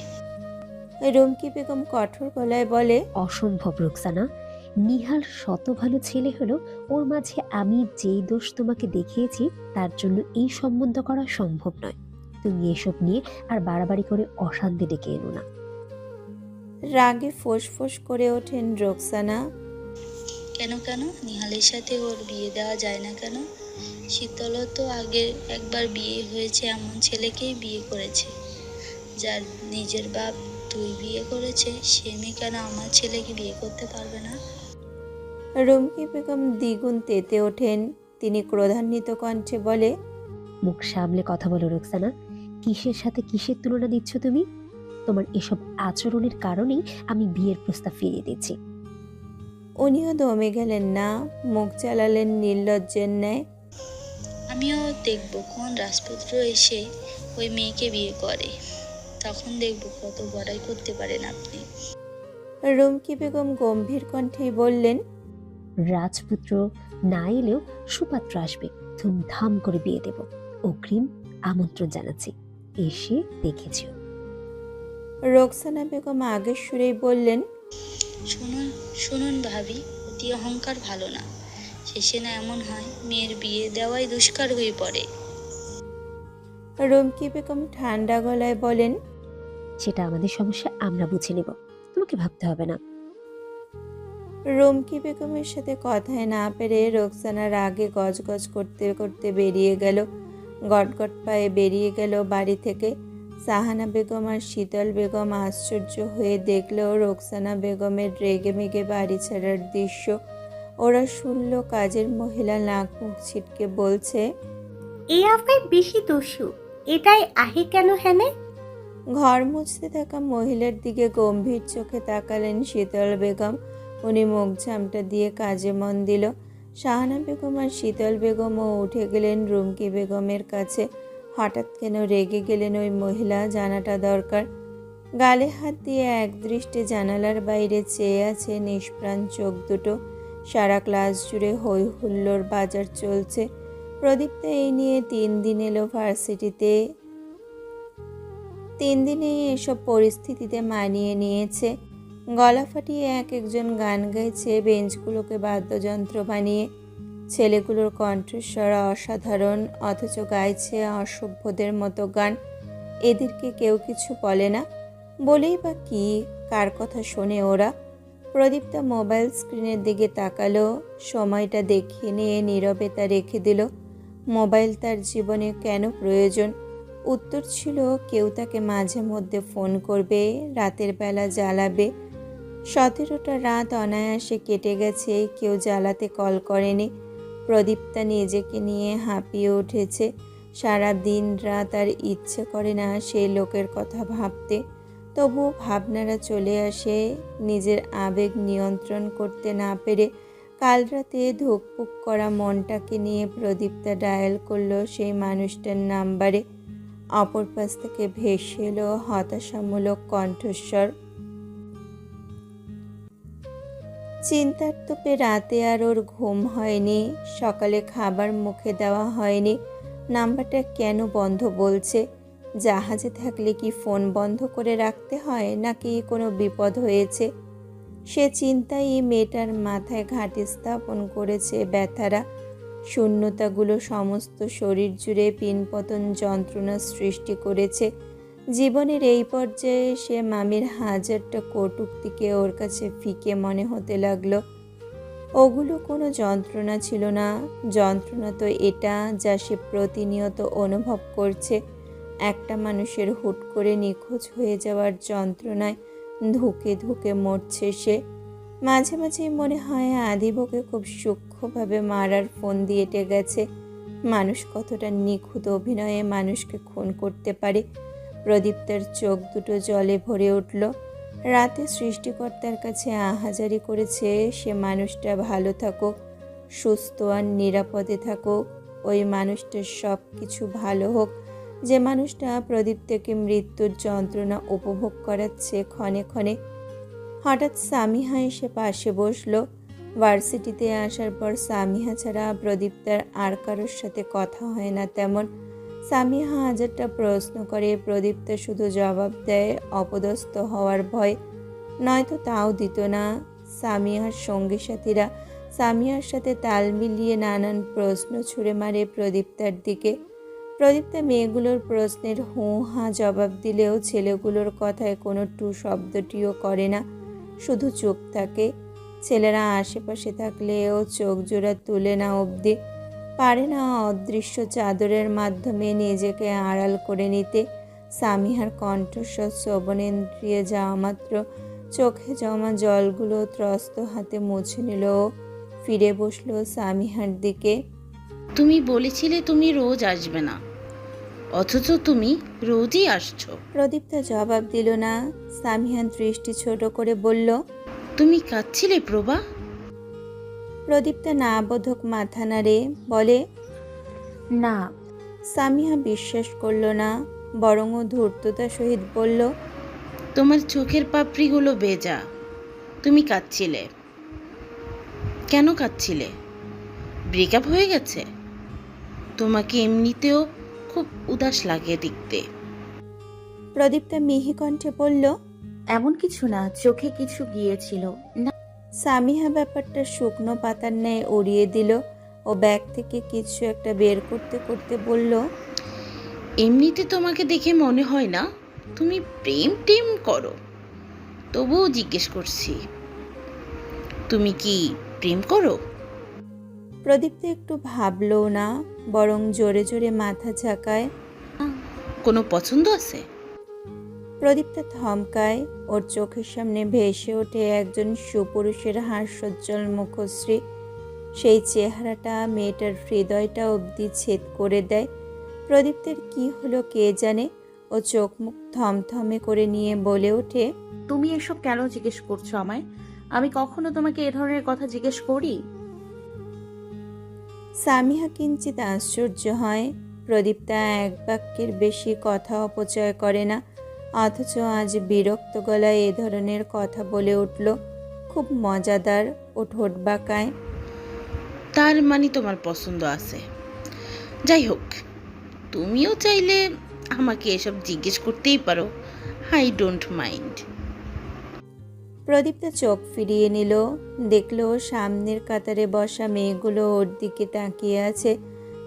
রুমকি বেগম কঠোর গলায় বলে, অসম্ভব রোকসানা, নিহাল শত ভালো ছেলে হলো, ওর মাঝে আমি যেই দোষ তোমাকে দেখিয়েছি তার জন্য এই সম্বন্ধ করা সম্ভব নয়। তুমি এসব নিয়ে আর বাড়াবাড়ি করে অশান্তি ডেকে এনো না। রাগে ফোঁস করে ওঠেন রোকসানা। কেন নিহালের সাথে ওর বিয়ে দেওয়া যায় না কেন? শীতলও তো আগে একবার বিয়ে হয়েছে এমন ছেলেকেই বিয়ে করেছে। যার নিজের বাপ তুই বিয়ে করেছে, সে মেয়ে কেন আমার ছেলেকে বিয়ে করতে পারবে না? রুমকি বেগম দ্বিগুণ তেতে ওঠেন। তিনি ক্রোধান্বিত কণ্ঠে বলে, মুখ সামলে কথা বলো রোকসানা, কিসের সাথে কিসের তুলনা দিচ্ছ তুমি? তোমার এসব আচরণের কারণেই আমি বিয়ের প্রস্তাব ফিরিয়ে দিচ্ছি। উনিও দমে গেলেন না, মুখ চালালেন নির্লজ্জের ন্যায়। আমিও দেখব কোন রাজপুত্র এসে ওই মেয়েকে বিয়ে করে, তখন দেখব কত বড়াই করতে পারেন আপনি। রুমকি বেগম গম্ভীর কণ্ঠেই বললেন, রাজপুত্র না এলেও সুপাত্র আসবে, ধুমধাম করে বিয়ে দেব। অগ্রিম আমন্ত্রণ জানাচ্ছি, এসে দেখেছিও। রোকসানা বেগম আগের সুরেই বললেন, শুনুন ভাবি, অতি অহংকার ভালো না। শেষে না এমন হয় মেয়ের বিয়ে দেওয়াই দুষ্কার হয়ে পড়ে। রুমকি বেগম ঠান্ডা গলায় বলেন, সেটা আমাদের সমস্যা, আমরা বুঝে নেব, তোমাকে ভাবতে হবে না। রুমকি বেগমের সাথে কথায় না পেরে রোকসানা রাগে গজগজ করতে করতে বেরিয়ে গেল। গটগট পায়ে বেরিয়ে গেল বাড়ি থেকে। সাহানা বেগম আর শীতল বেগম আশ্চর্য হয়ে দেখল রোকসানা বেগমের রেগে মেগে বাড়ি ছাড়ার দৃশ্য। ওরা শুনল কাজের মহিলা নাক মুখ ছিটকে বলছে, এই আফগাই বেশি দস্যু, এটাই আহে কেন হেনে? ঘর মুছতে থাকা মহিলার দিকে গম্ভীর চোখে তাকালেন শীতল বেগম। উনি মুখ ঝামটা দিয়ে কাজে মন দিল। শাহানা বেগম আর শীতল বেগমও উঠে গেলেন রুমকি বেগমের কাছে। হঠাৎ কেন রেগে গেলেন ওই মহিলা জানাটা দরকার। গালে হাত দিয়ে একদৃষ্টে জানালার বাইরে চেয়ে আছে নিষ্প্রাণ চোখ দুটো। সারা ক্লাস জুড়ে হই হুল্লোড় বাজার চলছে। প্রদীপ্তা এই নিয়ে 3 দিন এলো ভার্সিটিতে। 3 দিনে এসব পরিস্থিতিতে মানিয়ে নিয়েছে। গলা ফাটিয়ে এক একজন গান গাইছে বেঞ্চগুলোকে বাদ্যযন্ত্র বানিয়ে। ছেলেগুলোর কণ্ঠস্বর অসাধারণ, অথচ গাইছে অসভ্যদের মতো গান। এদেরকে কেউ কিছু বলে না, বলেই বা কি, কার কথা শোনে ওরা? প্রদীপ্তা মোবাইল স্ক্রিনের দিকে তাকালো, সময়টা দেখিয়ে নিয়ে নীরবে তা রেখে দিল। মোবাইল তার জীবনে কেন প্রয়োজন? উত্তর ছিল কেউ তাকে মাঝে মধ্যে ফোন করবে, রাতের বেলা জ্বালাবে। 17টা রাত অনায়াসে কেটে গেছে, কেউ জ্বালাতে কল করেনি। প্রদীপ্তা নিজেকে নিয়ে হাঁপিয়ে উঠেছে। সারা দিন রাত আর ইচ্ছে করে না সেই লোকের কথা ভাবতে, তবুও ভাবনারা চলে আসে। নিজের আবেগ নিয়ন্ত্রণ করতে না পেরে কাল রাতে ধুকপুক করা মনটাকে নিয়ে প্রদীপ্তা ডায়াল করলো সেই মানুষটার নাম্বারে। অপর পাশ থেকে ভেসে এলো হতাশামূলক কণ্ঠস্বর। চিন্তার তোপে রাতে আর ওর ঘুম হয়নি, সকালে খাবার মুখে দেওয়া হয়নি। নাম্বারটা কেন বন্ধ বলছে? জাহাজে থাকলে কি ফোন বন্ধ করে রাখতে হয়, নাকি কোনো বিপদ হয়েছে? সে চিন্তাই মেয়েটার মাথায় ঘাঁটি স্থাপন করেছে ব্যথারা। শূন্যতাগুলো সমস্ত শরীর জুড়ে পিনপতন যন্ত্রণা সৃষ্টি করেছে। জীবনের এই পর্যায়ে সে মামির হাজারটা কটূক্তিকে ওর কাছে ফিকে মনে হতে লাগলো। ওগুলো কোনো যন্ত্রণা ছিল না, যন্ত্রণা তো এটা যা সে প্রতিনিয়ত অনুভব করছে। একটা মানুষের হুট করে নিখোঁজ হয়ে যাওয়ার যন্ত্রণায় ধুকে ধুকে মরছে সে। মাঝে মাঝেই মনে হয় আদিবকে খুব সূক্ষ্মভাবে মারার ফোন দিয়ে গেছে। মানুষ কতটা নিখুঁত অভিনয়ে মানুষকে খুন করতে পারে। প্রদীপ্তার চোখ দুটো জলে ভরে উঠল। রাতে সৃষ্টিকর্তার কাছে আহাজারি করেছে সে মানুষটা ভালো থাকুক, সুস্থ আর নিরাপদে থাকুক। ওই মানুষটার সব কিছু ভালো হোক, যে মানুষটা প্রদীপ্তাকে মৃত্যুর যন্ত্রণা উপভোগ করাচ্ছে ক্ষণে ক্ষণে। হঠাৎ সামিহা এসে পাশে বসলো। ভার্সিটিতে আসার পর সামিহা ছাড়া প্রদীপ্তার আর কারোর সাথে কথা হয় না তেমন। সামিহা হাজারটা প্রশ্ন করে, প্রদীপ্তা শুধু জবাব দেয় অপদস্থ হওয়ার ভয়, নয়তো তাও দিত না। সামিহার সঙ্গী সাথীরা সামিহার সাথে তাল মিলিয়ে নানান প্রশ্ন ছুঁড়ে মারে প্রদীপ্তার দিকে। প্রদীপ্তা মেয়েগুলোর প্রশ্নের হুঁ হাঁ জবাব দিলেও ছেলেগুলোর কথায় কোনো টু শব্দটিও করে না, শুধু চুপ থাকে। ছেলেরা আশেপাশে থাকলেও চোখ জোড়া তুলে না অবধি, পারে না অদৃশ্য চাদরের মাধ্যমে নিজেকে আড়াল করে নিতে। সামিহার কণ্ঠস্বর শ্রবণেন্দ্রিয়ে যাওয়া মাত্র চোখে জমা জলগুলো ত্রস্ত হাতে মুছে নিল। ফিরে বসলো সামিহার দিকে। তুমি বলেছিলে তুমি রোজ আসবে না, অথচ তুমি রোজই আসছো। প্রদীপ্তা জবাব দিল না। সামিহার দৃষ্টি ছোট করে বলল, তুমি কাঁদছিলে প্রভা? প্রদীপ্তা না বোধক মাথা নাড়ে বলে, না। সামিহা বিশ্বাস করল না, বরং ও ধূর্ততার সহিত বলল, তোমার চোখের পাপড়িগুলো ভেজা, তুমি কাঁদছিলে। কেন কাঁদছিলে? ব্রেকআপ হয়ে গেছে? তোমাকে এমনিতেও খুব উদাস লাগে দেখতে। প্রদীপ্তা মিহি কণ্ঠে বলল, এমন কিছু না, চোখে কিছু গিয়েছিল না। সামিহা ব্যাপারটা শুকনো পাতার ন্যায় উড়িয়ে দিল। ও ব্যাগ থেকে কিছু একটা বের করতে করতে বলল, এমনিতে তোমাকে দেখে মনে হয় না তুমি প্রেম টেম করো, তবুও জিজ্ঞেস করছি, তুমি কি প্রেম করো? প্রদীপ্তা একটু ভাবলো না, বরং জোরে জোরে মাথা ঝাঁকায়। কোনো পছন্দ আছে? প্রদীপ্তা থমকায়। ওর চোখের সামনে ভেসে ওঠে একজন সুপুরুষের হাস্যোজ্জ্বল মুখশ্রী। সেই চেহারাটা মেয়েটার হৃদয়টা অবধি ছেদ করে দেয়। প্রদীপ্তের কি হলো কে জানে। ও চোখ মুখ থমথমে করে নিয়ে বলে ওঠে, তুমি এসব কেন জিজ্ঞেস করছো আমায়? আমি কখনো তোমাকে এ ধরনের কথা জিজ্ঞেস করি? সামিহা কিঞ্চিত আশ্চর্য হয়। প্রদীপ্তা এক বাক্যের বেশি কথা অপচয় করে না, অথচ আজ বিরক্ত গলায় এ ধরনের কথা বলে উঠল। খুব মজাদার। ও ঠোঁট বাঁকায়। তার মানে তোমার পছন্দ আছে। যাই হোক, তুমিও চাইলে আমাকে এসব জিজ্ঞেস করতেই পারো, আই ডোন্ট মাইন্ড। প্রদীপ্তা চোখ ফিরিয়ে নিল, দেখলো সামনের কাতারে বসা মেয়েগুলো ওর দিকে তাকিয়ে আছে।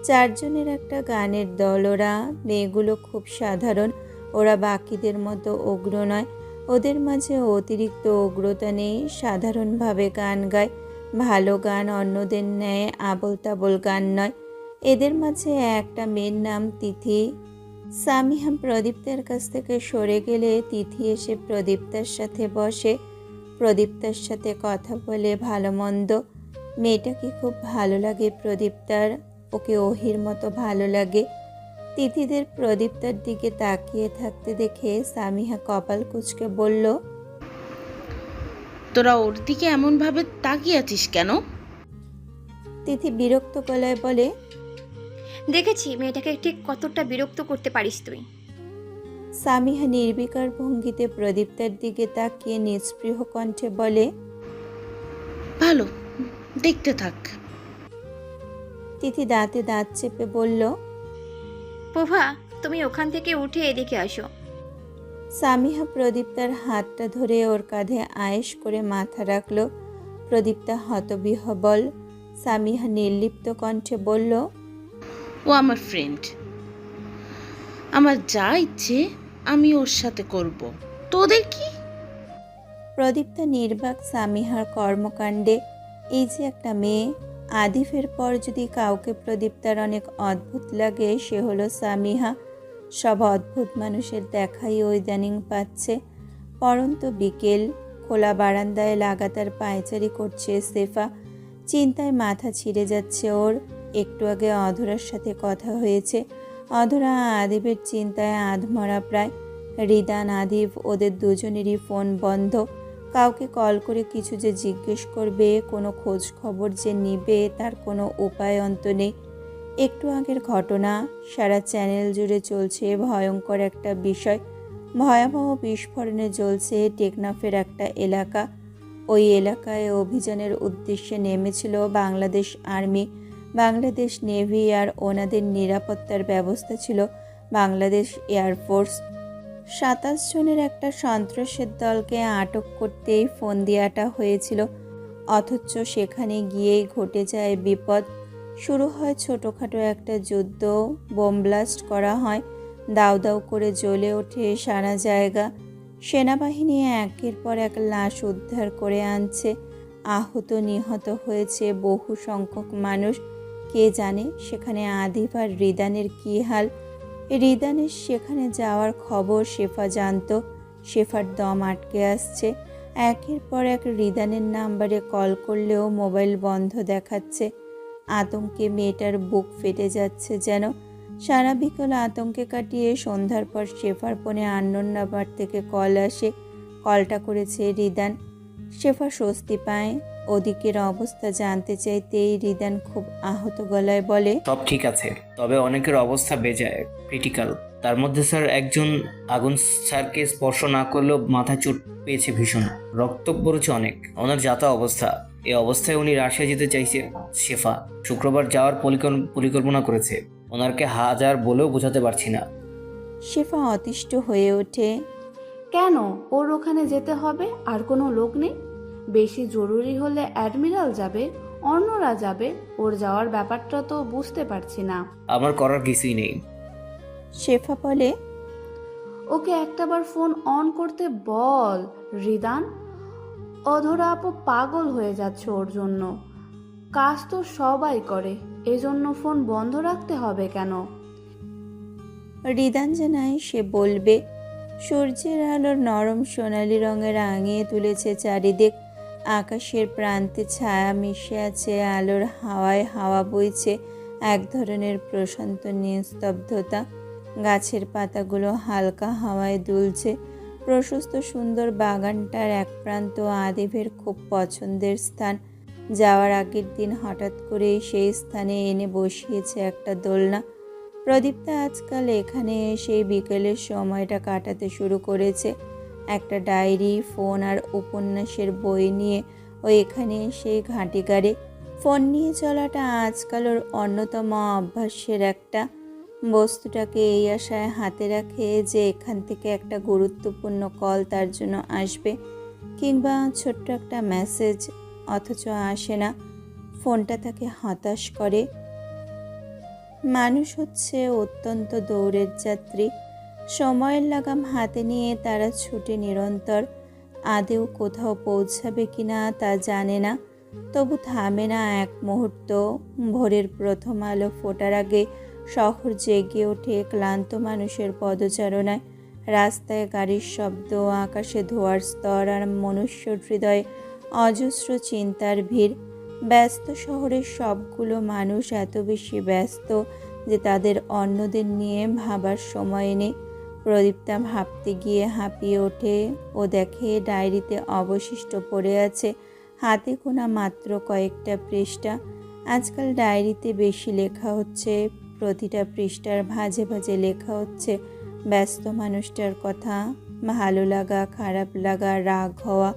চারজনের একটা গানের দল ওরা। মেয়েগুলো খুব সাধারণ, ওরা বাকিদের মতো উগ্র নয়, ওদের মাঝে অতিরিক্ত উগ্রতা নেই, সাধারণভাবে গান গায়, ভালো গান, অন্যদের ন্যায় আবোল তাবোল গান নয়। এদের মাঝে একটা মেয়ের নাম তিথি। সামিহা প্রদীপ্তার কাছ থেকে সরে গেলে তিথি এসে প্রদীপ্তার সাথে বসে, প্রদীপ্তার সাথে কথা বলে ভালো মন্দ। মেয়েটাকে খুব ভালো লাগে প্রদীপ্তার, ওকে ওহির মতো ভালো লাগে। তিথিদের প্রদীপ্তার দিকে তাকিয়ে থাকতে দেখে সামিহা কপাল কুঁচকে বলল, তোরা ওর দিকে এমনভাবে তাকিয়ে আছিস কেন? তিথি বিরক্ত গলায় বলে, দেখেছি মেয়েটাকে ঠিক কতটা বিরক্ত করতে পারিস তুই। সামিহা নির্বিকার ভঙ্গিতে প্রদীপ্তার দিকে তাকিয়ে নিস্পৃহ কণ্ঠে বলে, ভালো, দেখতে থাক। তিথি দাঁতে দাঁত চেপে বলল, প্রভা, তুমি ওখান থেকে উঠে এদিকে আসো। সামিহা প্রদীপ্তার হাতটা ধরে ওর কাঁধে আয়েশ করে মাথা রাখল। প্রদীপ্তা হতবিহ্বল। সামিহা নির্লিপ্ত কণ্ঠে বলল, ও আমার ফ্রেন্ড, আমার যা ইচ্ছে আমি ওর সাথে করব, তোদের কি? প্রদীপ্তা নির্বাক সামিহার কর্মকাণ্ডে। এই যে একটা মেয়ে, আদিফের পর যদি কাউকে প্রদীপ্তার অনেক অদ্ভুত লাগে সে হলো সামিহা। সব অদ্ভুত মানুষের দেখাই ও ইদানিং পাচ্ছে। পরন্ত বিকেল, খোলা বারান্দায় লাগাতার পায়চারি করছে সেফা। চিন্তায় মাথা ছিঁড়ে যাচ্ছে ওর। একটু আগে অধরার সাথে কথা হয়েছে। অধরা আদিফের চিন্তায় আধমরা প্রায়। রিদান, আদিফ, ওদের দুজনেরই ফোন বন্ধ। কাউকে কল করে কিছু যে জিজ্ঞেস করবে, কোনো খোঁজ খবর যে নিবে, তার কোনো উপায় অন্ত নেই। একটু আগের ঘটনা, সারা চ্যানেল জুড়ে চলছে ভয়ঙ্কর একটা বিষয়। ভয়াবহ বিস্ফোরণে জ্বলছে টেকনাফের একটা এলাকা। ওই এলাকায় অভিযানের উদ্দেশ্যে নেমেছিল বাংলাদেশ আর্মি, বাংলাদেশ নেভি, আর ওনাদের নিরাপত্তার ব্যবস্থা ছিল বাংলাদেশ এয়ারফোর্স। 27 জনের একটা সন্ত্রাসের দলকে আটক করতেই ফন্দিয়াটা হয়েছিল। অথচ সেখানে গিয়েই ঘটে যায় বিপদ। শুরু হয় ছোটোখাটো একটা যুদ্ধ, বোম ব্লাস্ট করা হয়, দাউ দাউ করে জ্বলে ওঠে সারা জায়গা। সেনাবাহিনী একের পর এক লাশ উদ্ধার করে আনছে। আহত নিহত হয়েছে বহু সংখ্যক মানুষ। কে জানে সেখানে আদিফ আর রিদানের কী হাল। রিদানের সেখানে যাওয়ার খবর শেফা জানত। শেফার দম আটকে আসছে। একের পর এক রিদানের নাম্বারে কল করলেও মোবাইল বন্ধ দেখাচ্ছে। আতঙ্কে মেয়েটার বুক ফেটে যাচ্ছে যেন। সারা বিকেল আতঙ্কে কাটিয়ে সন্ধ্যার পর শেফার ফোনে আননোন নাম্বার থেকে কল আসে। কলটা করেছে রিদান। শেফা স্বস্তি পায়। ওদিকের অবস্থা জানতে চাইতেই রিদান খুব আহত গলায় বলে, সব ঠিক আছে, তবে অনেকের অবস্থা বেজায়, ক্রিটিক্যাল। তার মধ্যে স্যার একজন আগুন স্যারকে স্পর্শ না করলেও মাথায় চোট পেয়েছে ভীষণ, রক্ত পড়েছে অনেক, ওনার যাতা অবস্থা। এই অবস্থায় উনি রাশিয়া যেতে চাইছে। শেফা শুক্রবার যাওয়ার পরিকল্পনা করেছে। ওনারকে হাজার বলেও বোঝাতে পারছি না। শেফা অতিষ্ঠ হয়ে ওঠে। কেন ওর ওখানে যেতে হবে? আর কোনো লোক নেই? বেশি জরুরি হলে অ্যাডমিরাল যাবে, অন্যরা যাবে। ওর যাওয়ার ব্যাপারটা তো বুঝতে পারছি না। আমার করার কিছুই নেই। শেফা বলে, ওকে একটাবার ফোন অন করতে বল রিদান। অধরা আপু পাগল হয়ে যাচ্ছে ওর জন্য। কাজ তো সবাই করে, এজন্য ফোন বন্ধ রাখতে হবে কেন? রিদান জানায় সে বলবে। সূর্যের আলোর নরম সোনালি রঙে রাঙিয়ে তুলেছে চারিদিক। আকাশের প্রান্তে ছায়া মিশে আছে, আলোর হাওয়ায় হাওয়া বইছে এক ধরনের প্রশান্ত নিস্তব্ধতা। গাছের পাতাগুলো হালকা হাওয়ায় দুলছে। প্রশস্ত সুন্দর বাগানটার এক প্রান্ত আদিফের খুব পছন্দের স্থান। যাওয়ার আগের দিন হঠাৎ করে সেই স্থানে এনে বসিয়েছে একটা দোলনা। প্রদীপ্তা আজকাল এখানে এসে বিকেলের সময়টা কাটাতে শুরু করেছে। একটা ডায়েরি, ফোন আর উপন্যাসের বই নিয়ে ও এখানে এসে ঘাঁটি গাড়ে। ফোন নিয়ে চলাটা আজকাল ওর অন্যতম অভ্যাসের একটা। বস্তুটাকে এই আশায় হাতে রাখে যে এখান থেকে একটা গুরুত্বপূর্ণ কল তার জন্য আসবে। কিংবা ছোট্ট একটা মেসেজ, অথচ আসে না। ফোনটা তাকে হতাশ করে। মানুষ হচ্ছে অত্যন্ত দৌড়ের যাত্রী। সময়ের লাগাম হাতে নিয়ে তারা ছুটে নিরন্তর। আদেও কোথাও পৌঁছাবে কিনা তা জানে না, তবু থামে না এক মুহূর্ত। ভোরের প্রথম আলো ফোটার আগে শহর জেগে ওঠে ক্লান্ত মানুষের পদচারণায়। রাস্তায় গাড়ির শব্দ, আকাশে ধোঁয়ার স্তর, আর মনুষ্য হৃদয়ে অজস্র চিন্তার ভিড়। ব্যস্ত শহরের সবগুলো মানুষ এত বেশি ব্যস্ত যে তাদের অন্যদের নিয়ে ভাবার সময় নেই। প্রদীপ্তা ভাবতে গিয়ে হাঁপিয়ে ওঠে। ও দেখে ডায়েরিতে অবশিষ্ট পড়ে আছে হাতে গোনা মাত্র কয়েকটা পৃষ্ঠা। আজকাল ডায়েরিতে বেশি লেখা হচ্ছে, প্রতিটা পৃষ্ঠার ভাঁজে ভাঁজে লেখা হচ্ছে ব্যস্ত মানুষটার কথা। ভালো লাগা, খারাপ লাগা, রাগ হওয়া,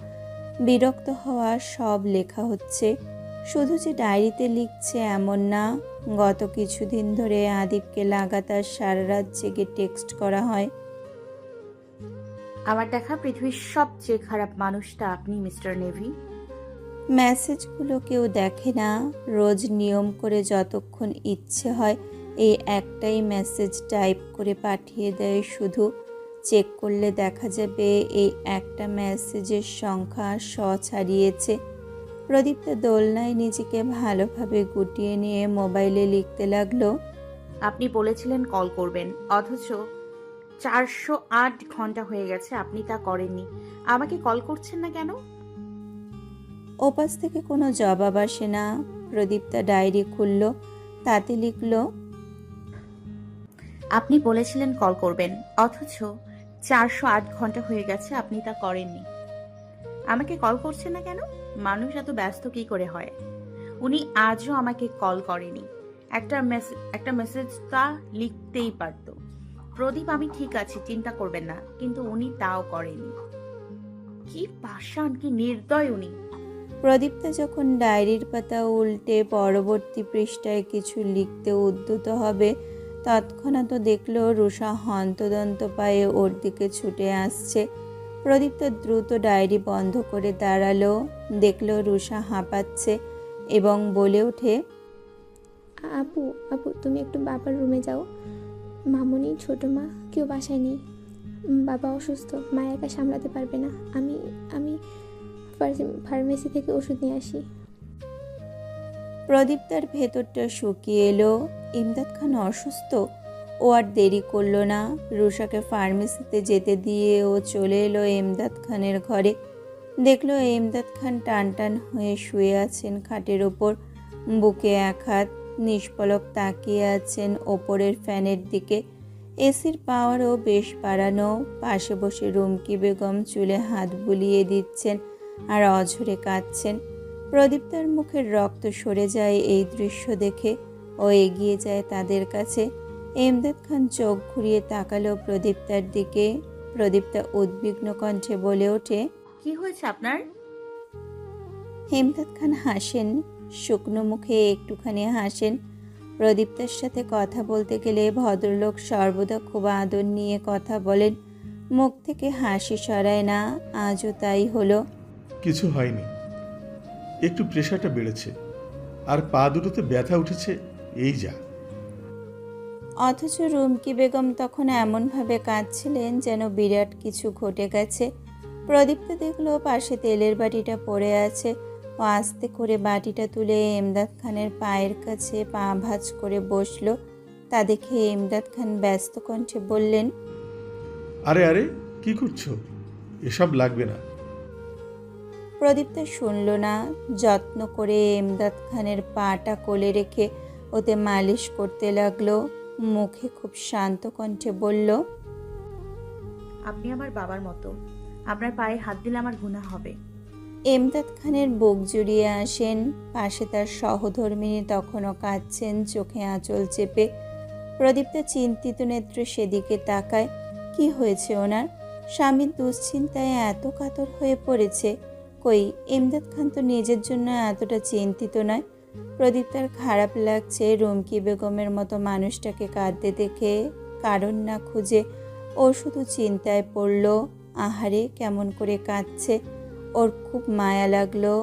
বিরক্ত হওয়া, সব লেখা হচ্ছে। শুধু যে ডায়েরিতে লিখছে এমন না, গত কিছুদিন ধরে আদিবকে লাগাতার সারা রাত জেগে টেক্সট করা হয়। আমার দেখা পৃথিবীর সবচেয়ে খারাপ মানুষটা আপনি, মিস্টার নেভি। মেসেজগুলো কেউ দেখে না। রোজ নিয়ম করে যতক্ষণ ইচ্ছে হয় এই একটাই মেসেজ টাইপ করে পাঠিয়ে দেয়। শুধু চেক করলে দেখা যাবে এই একটা মেসেজের সংখ্যা 100 ছাড়িয়েছে। প্রদীপ্তা দোলনায় নিজেকে ভালোভাবে গুটিয়ে নিয়ে মোবাইলে লিখতে লাগলো। আপনি বলেছিলেন কল করবেন, অথচ 408 ঘন্টা হয়ে গেছে আপনি তা করেননি। আমাকে কল করছেন না কেন? ওপাশ থেকে কোনো জবাব আসে না। প্রদীপ্তা ডায়েরি খুলল, তাতে লিখল, আপনি বলেছিলেন কল করবেন, অথচ 408 ঘন্টা হয়ে গেছে আপনি তা করেননি। আমাকে কল করছেন না কেন? মানুষ এত ব্যস্ত কি করে হয়? উনি আজও আমাকে কল করেনি। একটা মেসেজ তা লিখতেই পারত। প্রদীপ, আমি ঠিক আছি, চিন্তা করবেন না, কিন্তু উনি তাও করেনি। কি পাষাণ, কি নির্দয় উনি। প্রদীপ্তা যখন ডায়েরির পাতা উল্টে পরবর্তী পৃষ্ঠায় কিছু লিখতে উদ্যত হবে, তৎক্ষণাৎ দেখল রুষা হন্তদন্ত পায়ে ওর দিকে ছুটে আসছে। প্রদীপ্তা দ্রুত ডায়েরি বন্ধ করে দাঁড়ালো। দেখল রুষা হাঁপাচ্ছে এবং বলে ওঠে, আপু আপু তুমি একটু বাবার রুমে যাও। মামনি, ছোটো মা কেউ বাসায় নেই। বাবা অসুস্থ, মা একা সামলাতে পারবে না। আমি আমি ফার্মেসি থেকে ওষুধ নিয়ে আসি। প্রদীপ্তার ভেতরটা শুকিয়ে এলো। ইমদাদ খান অসুস্থ? ও আর দেরি করলো না। রুষাকে ফার্মেসিতে যেতে দিয়ে ও চলে এলো ইমদাদ খানের ঘরে। দেখলো ইমদাদ খান টান টান হয়ে শুয়ে আছেন খাটের ওপর, বুকে এক হাত, নিষ্পলক তাকিয়ে আছেন ওপরের ফ্যানের দিকে। এসির পাওয়ারও বেশ বাড়ানো। পাশে বসে রুমকি বেগম চুলে হাত বুলিয়ে দিচ্ছেন আর অঝরে কাঁদছেন। প্রদীপ্তার মুখের রক্ত সরে যায় এই দৃশ্য দেখে। ও এগিয়ে যায় তাদের কাছে। ইমদাদ খান চোখ ঘুরিয়ে তাকালো প্রদীপ্তার দিকে। প্রদীপ্তা উদ্বিগ্ন কণ্ঠে বলে ওঠে, কি হয়েছে আপনার? ইমদাদ খান হাসেন, শুকনো মুখে একটুখানি হাসেন। প্রদীপ্তার সাথে কথা বলতে গেলে ভদ্রলোক সর্বদা খুব আদর নিয়ে কথা বলেন, মুখ থেকে হাসি সরায় না। আজও তাই হলো। কিছু হয়নি, একটু প্রেশারটা বেড়েছে আর পা দুটোতে ব্যথা উঠেছে, এই যা। অথচ রুমকি বেগম তখন এমনভাবে কাঁদছিলেন যেন বিরাট কিছু ঘটে গেছে। প্রদীপ্ত দেখলো পাশে তেলের বাটিটা পড়ে আছে। ও আস্তে করে বাটিটা তুলে ইমদাদ খানের পায়ের কাছে পা ভাঁজ করে বসলো। তা দেখে ইমদাদ খান ব্যস্ত কণ্ঠে বললেন, আরে আরে কি করছো? এসব লাগবে না। প্রদীপ্তা শুনল না। যত্ন করে ইমদাদ খানের পাটা কোলে রেখে ওতে মালিশ করতে লাগলো। মুখে খুব শান্ত কণ্ঠে বলল, আপনি আমার বাবার মতো, আপনার পায়ে হাত দিলে আমার গুনাহ হবে। ইমদাদ খানের বুক জুড়িয়ে আসেন। পাশে তার সহধর্মিনী তখনও কাঁদছেন, চোখে আঁচল চেপে। প্রদীপ্তা চিন্তিত নেত্রে সেদিকে তাকায়। কি হয়েছে ওনার? স্বামীর দুশ্চিন্তায় এত কাতর হয়ে পড়েছে। কই, ইমদাদ খান তো নিজের জন্য এতটা চিন্তিত নয়। প্রদীপ্তার খারাপ লাগছে রুমকি বেগমের মতো মানুষটাকে কাঁদতে দেখে। কারণ না খুঁজে ও শুধু চিন্তায় পড়ল, আহারে কেমন করে কাঁদছে। ওর খুব মায়া লাগলো।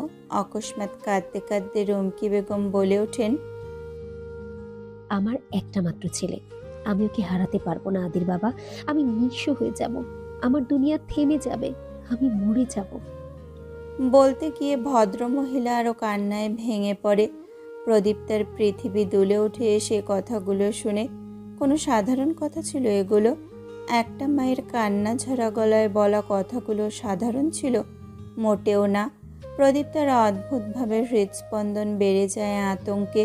অকস্মাৎ কাঁদতে কাঁদতে রুমকি বেগম বলে ওঠেন, আমার একটা মাত্র ছেলে, আমি ওকে হারাতে পারবো না আদির বাবা। আমি নিঃস্ব হয়ে যাব, আমার দুনিয়া থেমে যাবে, আমি মরে যাব। বলতে গিয়ে ভদ্রমহিলা আরও কান্নায় ভেঙে পড়ে। প্রদীপ্তার পৃথিবী দুলে ওঠে সে কথাগুলো শুনে। কোনো সাধারণ কথা ছিল এগুলো? একটা মায়ের কান্না ঝরা গলায় বলা কথাগুলো সাধারণ ছিল? মোটেও না। প্রদীপ্তার অদ্ভুতভাবে হৃদস্পন্দন বেড়ে যায় আতঙ্কে।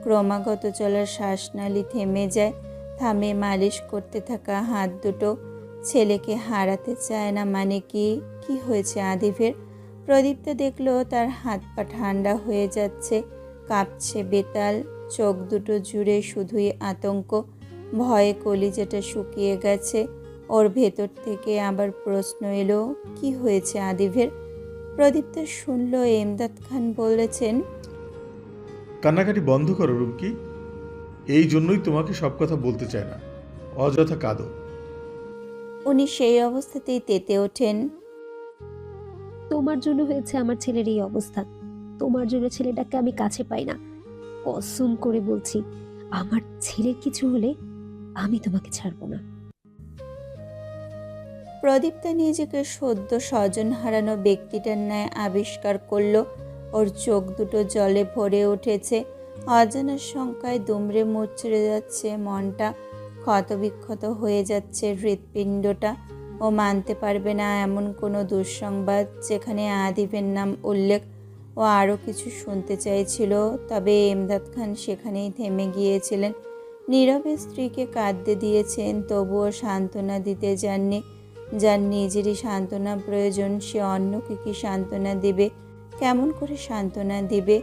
ক্রমাগত চলার শ্বাসনালী থেমে যায়, থামে মালিশ করতে থাকা হাত দুটো। ছেলেকে হারাতে চায় না মানে কি? কি হয়েছে আদিফের? প্রদীপ্তা দেখলো তার হাত পা ঠান্ডা হয়ে যাচ্ছে, কাঁপছে বেতাল, চোখ দুটো জুড়ে শুধুই আতঙ্ক। ভয়ে কলিজাটা শুকিয়ে গেছে। ওর ভেতর থেকে আবার প্রশ্ন এলো, কি হয়েছে আদিফের? প্রদীপ্তা শুনল এমদাদ খান বলেছেন, কান্নাকাটি বন্ধ করো রুমকি, এই জন্যই তোমাকে সব কথা বলতে চায় না, অযথা কাঁদো। উনি সেই অবস্থাতেই তেতে ওঠেন। তোমার জন্য হয়েছে আমার ছেলের এই অবস্থা, তোমার জন্য ছেলেটাকে আমি কাছে পাই না। কসম করে বলছি, আমার ছেলের কিছু হলে আমি তোমাকে ছাড়বো না। প্রদীপ্তা নিজেকে সদ্য স্বজন হারানো ব্যক্তিটার ন্যায় আবিষ্কার করলো। ওর চোখ দুটো জলে ভরে উঠেছে। অজানার শঙ্কায় দুমড়ে মুচড়ে যাচ্ছে মনটা, ক্ষতবিক্ষত হয়ে যাচ্ছে হৃৎপিণ্ডটা। ও মানতে পারবে না এমন কোনো দুঃসংবাদ যেখানে আদিফের নাম উল্লেখ। ও আরও কিছু শুনতে চাইছিল, তবে এমদাদ খান সেখানেই থেমে গিয়েছিলেন। নীরবে স্ত্রীকে কাঁদতে দিয়েছেন, তবুও সান্ত্বনা দিতে যাননি। যার নিজেরই সান্ত্বনা প্রয়োজন সে অন্যকে কি সান্ত্বনা দেবে? কেমন করে সান্ত্বনা দিবে?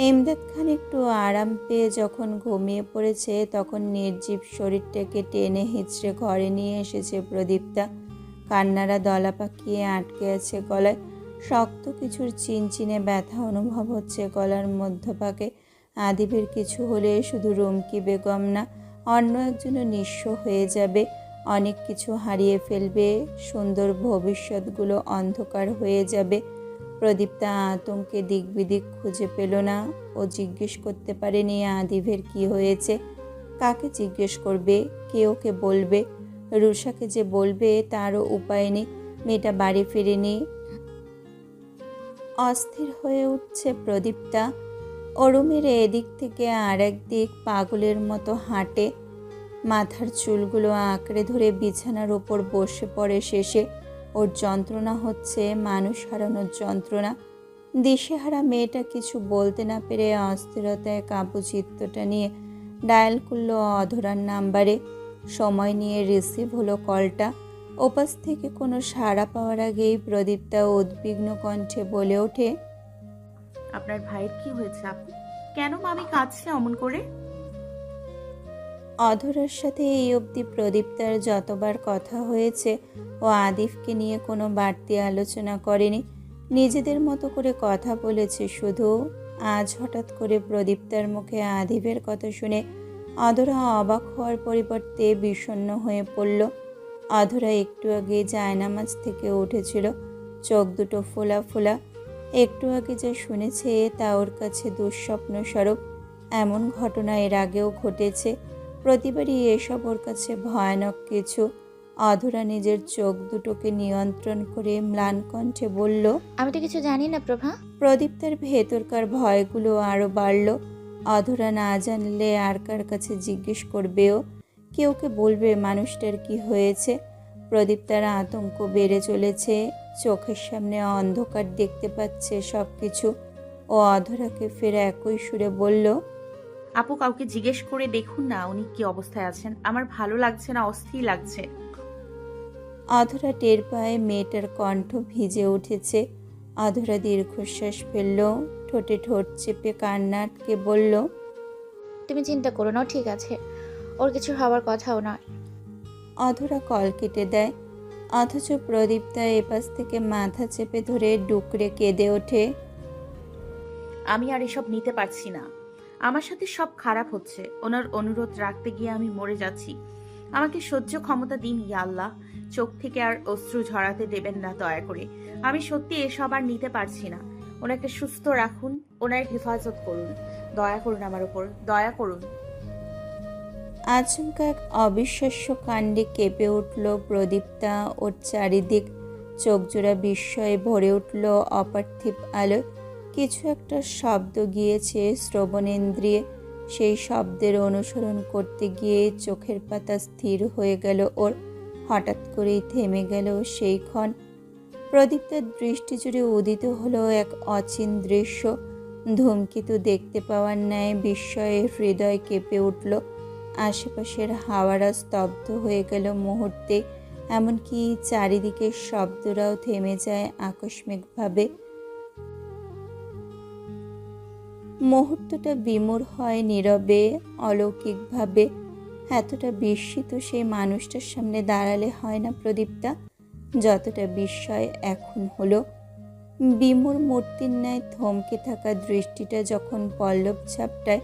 এমদাদ খান একটু আরাম পেয়ে যখন ঘুমিয়ে পড়েছে তখন নির্জীব শরীরটাকে টেনে হিঁচড়ে ঘরে নিয়ে এসেছে প্রদীপ্তা। কান্নারা দলা পাকিয়ে আটকে আছে গলায়। শক্ত কিছুর চিনচিনে ব্যথা অনুভব হচ্ছে গলার মধ্যভাগে। আদিবের কিছু হলে শুধু রুমকি বেগম না, অন্য একজনও নিঃস্ব হয়ে যাবে, অনেক কিছু হারিয়ে ফেলবে, সুন্দর ভবিষ্যৎগুলো অন্ধকার হয়ে যাবে। প্রদীপ্তা আতঙ্কে দিক বিদিক খুঁজে পেল না। ও জিজ্ঞেস করতে পারেনি আদিবের কি হয়েছে। কাকে জিজ্ঞেস করবে? কে ওকে বলবে? রুষাকে যে বলবে তারও উপায় নেই। মেয়েটা বাড়ি ফিরেনি। অস্থির হয়ে উঠছে প্রদীপ্তা। অরুমের এদিক থেকে আর একদিক পাগলের মতো হাঁটে। মাথার চুলগুলো আঁকড়ে ধরে বিছানার ওপর বসে পড়ে শেষে। ওর যন্ত্রণা হচ্ছে মানুষ হারানোর যন্ত্রণা। দিশেহারা মেয়েটা কিছু বলতে না পেরে অস্থিরতায় কাবু চিত্তটা নিয়ে ডায়াল করলো অধরার নাম্বারে। সময় নিয়ে রিসিভ হলো কলটা। ওপাশ থেকে কোনো সাড়া পাওয়ার আগেই প্রদীপ্তা উদ্বিগ্ন কণ্ঠে বলে ওঠে, আপনার ভাইয়ের কি হয়েছে আপু? কেন মামি কাঁদছে অমন করে? অধরার সাথে এই অবধি প্রদীপ্তার যতবার কথা হয়েছে ও আদিফকে নিয়ে কোনো বাড়তি আলোচনা করেনি, নিজেদের মতো করে কথা বলেছে শুধু। আজ হঠাৎ করে প্রদীপ্তার মুখে আদিফের কথা শুনে অধরা অবাক হওয়ার পরিবর্তে বিষণ্ণ হয়ে পড়ল। অধরা একটু আগে জায়নামাজ থেকে উঠেছিল, চোখ দুটো ফোলা ফোলা। একটু আগে যা শুনেছে তা ওর কাছে দুঃস্বপ্ন স্বরূপ। এমন ঘটনা এর আগেও ঘটেছে, প্রতিবারই এসব ওর কাছে ভয়ানক কিছু। অধরা নিজের চোখ দুটোকে নিয়ন্ত্রণ করে ম্লান কণ্ঠে বলল, আমি তো কিছু জানি না প্রভা। প্রদীপ্তার ভেতরকার ভয়গুলো আরও বাড়ল। অধরা না জানলে আর কার কাছে জিজ্ঞেস করবেও? কেউকে বলবে মানুষটার কি হয়েছে? প্রদীপ্তার আতঙ্ক বেড়ে চলেছে। চোখের সামনে অন্ধকার দেখতে পাচ্ছে সব কিছু। ও অধরাকে ফের একই সুরে বলল, আপু কাউকে জিজ্ঞেস করে দেখুন না উনি কি অবস্থায় আছেন। আমার ভালো লাগছে না, অস্থির লাগছে। অধরা টের পায় মেয়েটার কণ্ঠ ভিজে উঠেছে। অধরা দীর্ঘশ্বাস ফেলল, ঠোঁটে ঠোঁট চেপে কান্না আটকে বলল, তুমি চিন্তা করো না, ঠিক আছে, ওর কিছু হওয়ার কথাও নয়। অধরা কল কেটে দেয়। অথচ প্রদীপ্তা এপাশ থেকে মাথা চেপে ধরে ডুকরে কেঁদে ওঠে, আমি আর এসব নিতে পারছি না। আমার সাথে সব খারাপ হচ্ছে। ওনার অনুরোধ রাখতে গিয়ে আমি মরে যাচ্ছি। আমাকে সহ্য ক্ষমতা দিন ইয়া আল্লাহ। চোখ থেকে আর অশ্রু ঝরাতে দেবেন না দয়া করে। আমি সত্যি এসব আর নিতে পারছি না। ওনাকে সুস্থ রাখুন, ওনার হেফাজত করুন, দয়া করুন আমার উপর, দয়া করুন। আচমকা এক অবিশ্বাস্য কাণ্ডে কেঁপে উঠল প্রদীপ্তা। ওর চারিদিক চোখজোড়া বিস্ময়ে ভরে উঠল অপার্থিব আলোয়। কিছু একটা শব্দ গিয়েছে শ্রবণেন্দ্রিয়ে। সেই শব্দের অনুসরণ করতে গিয়ে চোখের পাতা স্থির হয়ে গেল ওর। হঠাৎ করেই থেমে গেল সেই ক্ষণ। প্রদীপ্তার দৃষ্টি জুড়ে উদিত হলো এক অচিন দৃশ্য। ধূমকেতু দেখতে পাওয়ার ন্যায় বিস্ময়ে হৃদয় কেঁপে উঠল। আশেপাশের হাওয়ারা স্তব্ধ হয়ে গেল মুহূর্তে, এমনকি চারিদিকের শব্দরাও থেমে যায় আকস্মিকভাবে। মুহূর্তটা বিমূঢ় হয় নীরবে, অলৌকিকভাবে। এতটা বিস্মিত সেই মানুষটার সামনে দাঁড়ালে হয় না প্রদীপ্তা, যতটা বিস্ময় এখন হলো। বিমূঢ় মূর্তির ন্যায় থমকে থাকা দৃষ্টিটা যখন পল্লব ঝাপটায়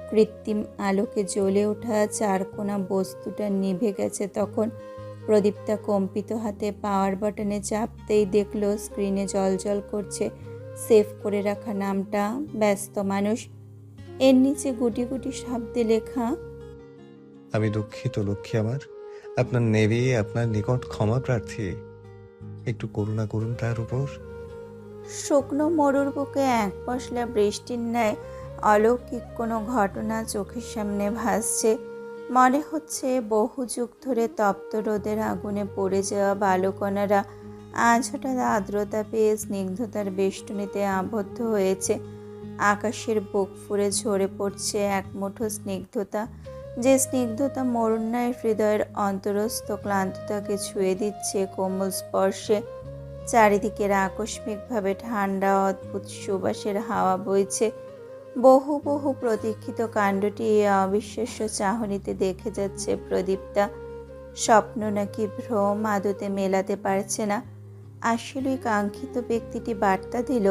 কৃত্রিম আলোকে জ্বলে ওঠা চারকোনা বস্তুটা নিভে গেছে, তখন প্রদীপ্তা কম্পিত হাতে পাওয়ার বাটনে চাপতেই দেখল স্ক্রিনে জ্বলজ্বল করছে সেভ করে রাখা নামটা, ব্যস্ত মানুষ। এর নিচে গুটি গুটি শব্দে লেখা, আমি দুঃখিত লক্ষ্মী আমার, আপনার নেভি আপনার নিকট ক্ষমা প্রার্থী, একটু করুণা করুন তার উপর। শুকনো মরুর বুকে এক পশলা বৃষ্টির ন্যায় অলৌকিক কোনো ঘটনা চোখের সামনে ভাসছে। মনে হচ্ছে বহু যুগ ধরে তপ্ত রোদের আগুনে পড়ে যাওয়া বালুকণারা আজ হঠাৎ আর্দ্রতা পেয়ে স্নিগ্ধতার বেষ্টনীতে আবদ্ধ হয়েছে। আকাশের বুক ফুঁড়ে ঝরে পড়ছে এক মুঠো স্নিগ্ধতা, যে স্নিগ্ধতা মরুন্যায় হৃদয়ের অন্তরস্থ ক্লান্ততাকে ছুঁয়ে দিচ্ছে কোমল স্পর্শে। চারিদিকের আকস্মিকভাবে ঠান্ডা অদ্ভুত সুবাসের হাওয়া বইছে। বহু বহু প্রতীক্ষিত কাণ্ডটি এই অবিশ্বাস্য চাহনিতে দেখে যাচ্ছে প্রদীপ্তা। স্বপ্ন নাকি ভ্রম আদতে মেলাতে পারছে না। আসলেই কাঙ্ক্ষিত ব্যক্তিটি বার্তা দিল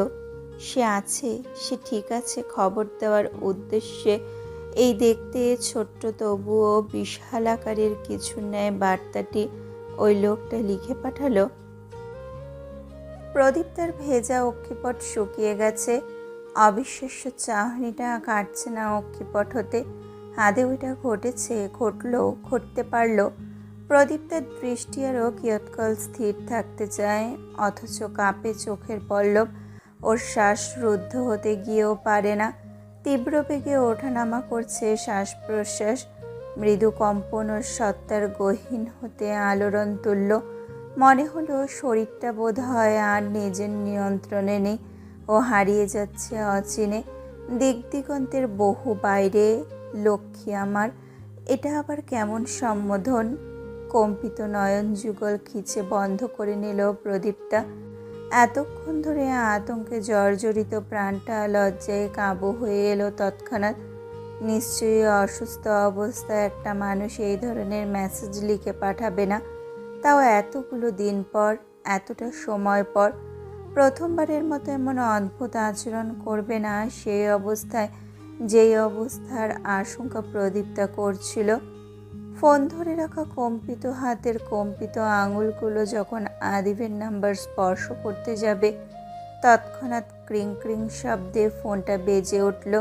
সে আছে, সে ঠিক আছে, খবর দেওয়ার উদ্দেশ্যে। এই দেখতে ছোট্ট তবুও বিশাল আকারের কিছু ন্যায় বার্তাটি ওই লোকটা লিখে পাঠালো। প্রদীপ্তার ভেজা অক্ষিপট শুকিয়ে গেছে। অবিশ্বাস্য চাহনিটা কাটছে না অক্ষিপট হতে। হাতে ওইটা ঘটেছে, ঘটলো, ঘটতে পারলো। প্রদীপ্তার দৃষ্টি আরও কিয়ৎকাল স্থির থাকতে চায়, অথচ কাঁপে চোখের পল্লব। ওর শ্বাস রুদ্ধ হতে গিয়েও পারে না। তীব্র বেগে ওঠানামা করছে শ্বাস প্রশ্বাস। মৃদু কম্পন ওর সত্তার গহীন হতে আলোড়ন তুলল। মনে হলো শরীরটা বোধ হয় আর নিজের নিয়ন্ত্রণে নেই, ও হারিয়ে যাচ্ছে অচিনে দিক দিগন্তের বহু বাইরে। লক্ষ্মী আমার, এটা আবার কেমন সম্বোধন? কম্পিত নয়ন যুগল খিচে বন্ধ করে নিল প্রদীপ্তা। এতক্ষণ ধরে আতঙ্কে জর্জরিত প্রাণটা লজ্জায় কাবু হয়ে এলো তৎক্ষণাৎ। নিশ্চয়ই অসুস্থ অবস্থায় একটা মানুষ এই ধরনের মেসেজ লিখে পাঠাবে না, তাও এতগুলো দিন পর, এতটা সময় পর। প্রথমবারের মতো এমন অদ্ভুত আচরণ করবে না সেই অবস্থায়, যেই অবস্থার আশঙ্কা প্রদীপ্তা করছিল। ফোন ধরে রাখা কম্পিত হাতের কম্পিত আঙুলগুলো যখন আদিবের নাম্বার স্পর্শ করতে যাবে, তৎক্ষণাৎ ক্রিং ক্রিং শব্দে ফোনটা বেজে উঠল।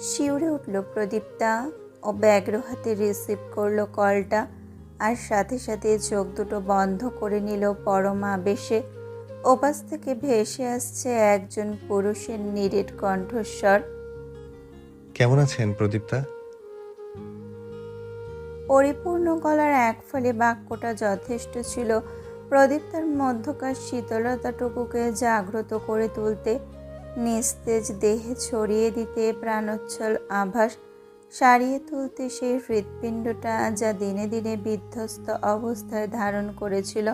শিউরে উঠল প্রদীপ্তা। ও ব্যগ্র হাতে রিসিভ করলো কলটা, আর সাথে সাথে চোখ দুটো বন্ধ করে নিল পরম আবেশে। ওপাশ থেকে ভেসে আসছে একজন পুরুষের নিরেট কণ্ঠস্বর। কেমন আছেন প্রদীপ্তা? পরিপূর্ণ গলার এক ফলে বাক্যটা যথেষ্ট ছিল প্রদীপ্তার মধ্যকার শীতলতাটুকুকে জাগ্রত করে তুলতে, নিস্তেজ দেহে ছড়িয়ে দিতে প্রাণোচ্ছল আভাস, সারিয়ে তুলতে সেই হৃৎপিণ্ডটা যা দিনে দিনে বিধ্বস্ত অবস্থায় ধারণ করেছিল।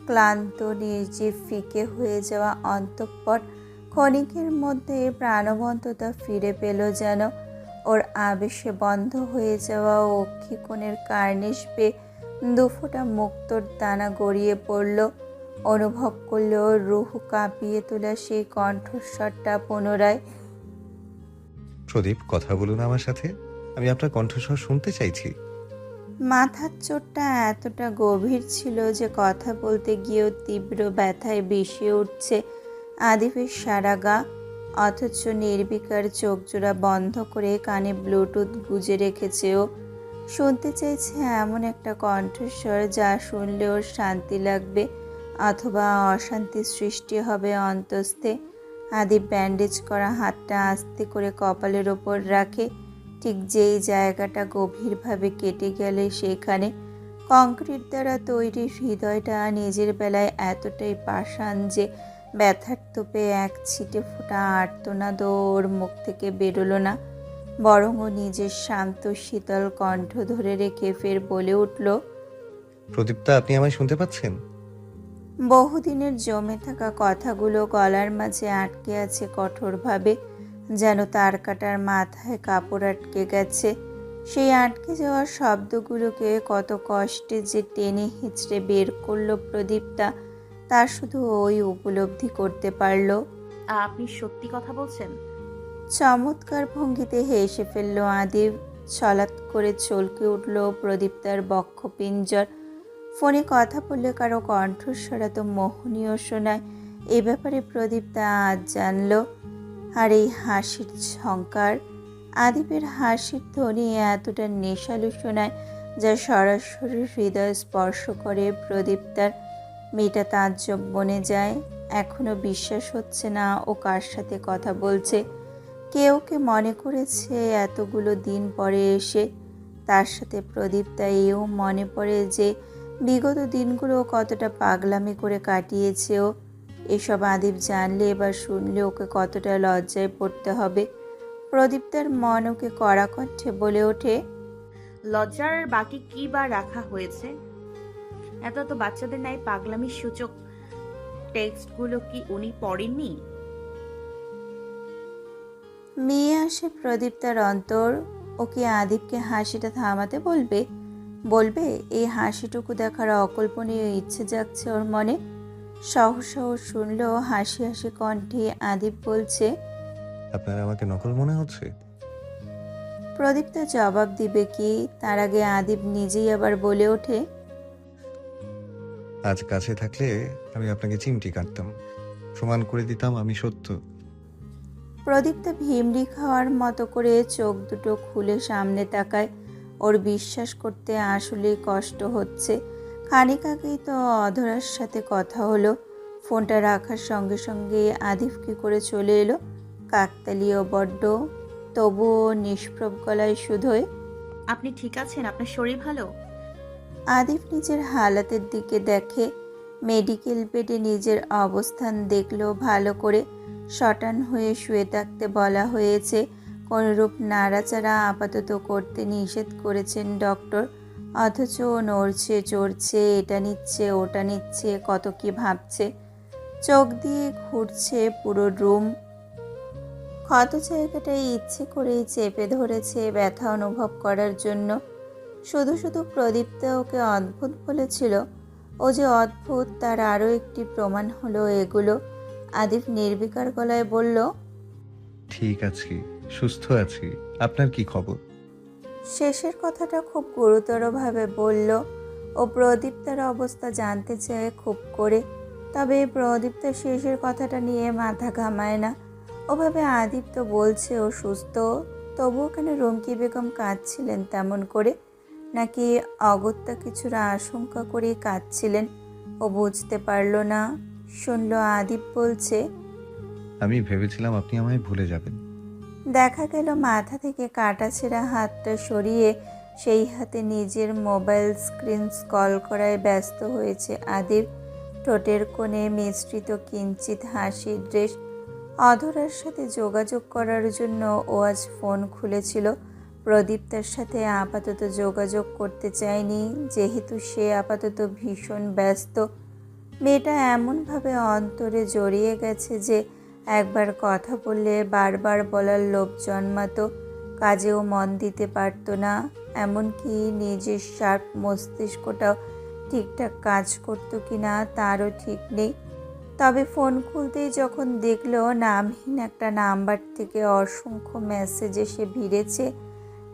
ক্লান্ত নির্জীব ফিকে হয়ে যাওয়া অন্তঃপট ক্ষণিকের মধ্যে প্রাণবন্ততা ফিরে পেল যেন। ওর আবেশে বন্ধ হয়ে যাওয়া অক্ষিকোণের কার্নিশ বেয়ে দুফোঁটা মুক্তোর দানা গড়িয়ে পড়ল। অনুভব করল রুহ কাঁপিয়ে তোলা সেই কণ্ঠস্বরটা পুনরায়। প্রদীপ, কথা বলুন আমার সাথে, আমি আপনার কণ্ঠস্বর শুনতে চাইছি। মাথার চোটটা এতটা গভীর ছিল যে কথা বলতে গিয়েও তীব্র ব্যথায় বিষিয়ে উঠছে আদিফের সারা গা। অথচ নির্বিকার চোখজোড়া বন্ধ করে কানে ব্লুটুথ গুজে রেখেছে ও। শুনতে চাইছে এমন একটা কণ্ঠস্বর যা শুনলে ওর শান্তি লাগবে অথবা অশান্তি সৃষ্টি হবে অন্তস্থে। আদিপ ব্যান্ডেজ করা হাতটা আস্তে করে কপালের ওপর রাখে, ঠিক যেই জায়গাটা গভীরভাবে কেটে গেলে সেখানে। কংক্রিট দ্বারা তৈরি হৃদয়টা নিজের বেলায় এতটাই পাষাণ যে ব্যথার তোপে এক ছিটে ফোঁটা আর্তনাদ ওর মুখ থেকে বেরোলো না, বরং ও নিজের শান্ত শীতল কণ্ঠ ধরে রেখে ফের বলে উঠল, প্রদীপ্তা, আপনি আমায় শুনতে পাচ্ছেন? বহুদিনের জমে থাকা কথাগুলো গলার মাঝে আটকে আছে কঠোরভাবে, যেন তার কাটার মাথায় কাপড় আটকে গেছে। সেই আটকে যাওয়া শব্দগুলোকে কত কষ্টে যে টেনে হিঁচড়ে বের করলো প্রদীপ্তা, তা শুধু ওই উপলব্ধি করতে পারল। আপনি সত্যি কথা বলছেন? চমৎকার ভঙ্গিতে হেসে ফেলল আদিব। ছলাৎ করে চলকে উঠল প্রদীপ্তার বক্ষপিঞ্জর। ফোনে কথা বললে কারো কণ্ঠস্বর এত মোহনীয় শোনায়, এ ব্যাপারে প্রদীপ্তা আজ জানল। আর এই হাসির ঝংকার, আদিবের হাসির ধ্বনি এতটা নেশালু শোনায় যা সরাসরি হৃদয় স্পর্শ করে প্রদীপ্তার। মেয়েটা তাজ্জব বনে যায়। এখনো বিশ্বাস হচ্ছে না ও কার সাথে কথা বলছে। কেউ কে মনে করেছে এতগুলো দিন পরে এসে। তার সাথে প্রদীপ্তা এও মনে পড়ে যে বিগত দিনগুলো কতটা পাগলামি করে কাটিয়েছে ও। এসব আদিব জানলে বা শুনলে ওকে কতটা লজ্জায় পড়তে হবে। প্রদীপ্তার মন ওকে কড়া কণ্ঠে বলে ওঠে, লজ্জার বাকি কি বা রাখা হয়েছে? এত তো বাচ্চাদের নাই পাগলামির সূচক টেক্সটগুলো কি উনি পড়েননি? মেয়ে আসে প্রদীপ্তার অন্তর। ওকে আদিবকে হাসিটা থামাতে বলবে বলবে এই হাসিটুকু দেখার অকল্পনীয় ইচ্ছে জাগছে ওর মনে। সহসা ও শুনল হাসি হাসি কণ্ঠে আদিব বলছে, আপনার আমাকে নকল মনে হচ্ছে? প্রদীপ্তা জবাব দিবে কি, তার আগে আদিব নিজেই আবার বলে ওঠে, আজ কাছে থাকলে আমি আপনাকে চিমটি কাটতাম, প্রমাণ করে দিতাম আমি সত্য। প্রদীপ্তা ভিমড়ি খাওয়ার মতো করে চোখ দুটো খুলে সামনে তাকায়। ওর বিশ্বাস করতে আসলেই কষ্ট হচ্ছে। খানিক আগেই তো অধরার সাথে কথা হলো। ফোনটা রাখার সঙ্গে সঙ্গে আদিফ কি করে চলে এলো? কাকতালীয় বড্ড, তবুও নিষ্প্রভ গলায় শুধোয়, আপনি ঠিক আছেন? আপনার শরীর ভালো? আদিফ নিজের হালাতের দিকে দেখে। মেডিকেল বেডে নিজের অবস্থান দেখলো ভালো করে। শটান হয়ে শুয়ে থাকতে বলা হয়েছে। কোনরূপ নাড়াচাড়া আপাতত করতে নিষেধ করেছেন ডক্টর। অথচ নড়ছে চড়ছে, এটা নিচ্ছে ওটা নিচ্ছে, কত কি ভাবছে। চোখ দিয়ে ঘুরছে পুরো রুম। ক্ষত জায়গাটায় ইচ্ছে করেই চেপে ধরেছে ব্যথা অনুভব করার জন্য। শুধু শুধু প্রদীপ্তা ওকে অদ্ভুত বলেছিল। ও যে অদ্ভুত তার আরও একটি প্রমাণ হলো এগুলো। আদিফ নির্বিকার গলায় বলল, ঠিক আছি, সুস্থ আছি। আপনার কি খবর? শেষের কথাটা খুব গুরুতরভাবে বলল। ও প্রদীপ্তার অবস্থা জানতে চায় খুব করে। তবে প্রদীপ্তা শেষের কথাটা নিয়ে মাথা ঘামায় না। ওভাবে আদিপ তো বলছে ও সুস্থ, তবুও কেন রুমকি বেগম কাঁদছিলেন তেমন করে? নাকি অগত্যা কিছুর আশঙ্কা করে কাঁদছিলেন? ও বুঝতে পারল না। শুনল আদিপ বলছে, আমি ভেবেছিলাম আপনি আমায় ভুলে যাবেন। দেখা গেল মাথা থেকে কাটাছেঁড়া হাতটা সরিয়ে সেই হাতে নিজের মোবাইল স্ক্রিন স্ক্রল করায় ব্যস্ত হয়েছে আদিব। ঠোঁটের কোণে মিশ্রিত কিঞ্চিত হাসির রেশ। অধরার সাথে যোগাযোগ করার জন্য ও আজ ফোন খুলেছিল। প্রদীপ্তার সাথে আপাতত যোগাযোগ করতে চায়নি, যেহেতু সে আপাতত ভীষণ ব্যস্ত। মেয়েটা এমনভাবে অন্তরে জড়িয়ে গেছে যে একবার কথা বললে বারবার বলার লোভ জন্মাতো। কাজেও মন দিতে পারত না, এমনকি নিজের শার্প মস্তিষ্কটাও ঠিকঠাক কাজ করতো কি না তারও ঠিক নেই। তবে ফোন খুলতেই যখন দেখলো নামহীন একটা নাম্বার থেকে অসংখ্য মেসেজ এসে ভিড়েছে,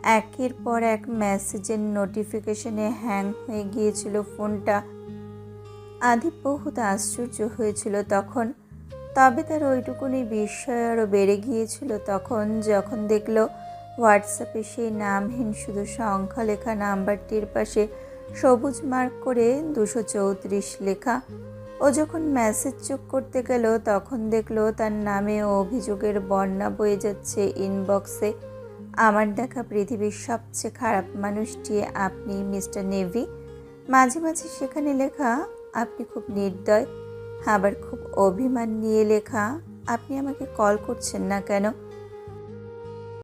একের পর এক মেসেজের নোটিফিকেশনে হ্যাং হয়ে গিয়েছিল ফোনটা। আদি বহুত আশ্চর্য হয়েছিল তখন, তবে তার ওইটুকুনি বিস্ময় আরও বেড়ে গিয়েছিল তখন যখন দেখলো হোয়াটসঅ্যাপে সেই নামহীন শুধু সংখ্যা লেখা নাম্বারটির পাশে সবুজ মার্ক করে 234 লেখা। ও যখন মেসেজ চেক করতে গেল তখন দেখলো তার নামে অভিযোগের বন্যা বয়ে যাচ্ছে ইনবক্সে। আমার দেখা পৃথিবীর সবচেয়ে খারাপ মানুষটি আপনি মিস্টার নেভি। মাঝে মাঝে সেখানে লেখা আপনি খুব নির্দয়, আবার খুব অভিমান নিয়ে লেখা আপনি আমাকে কল করছেন না কেন।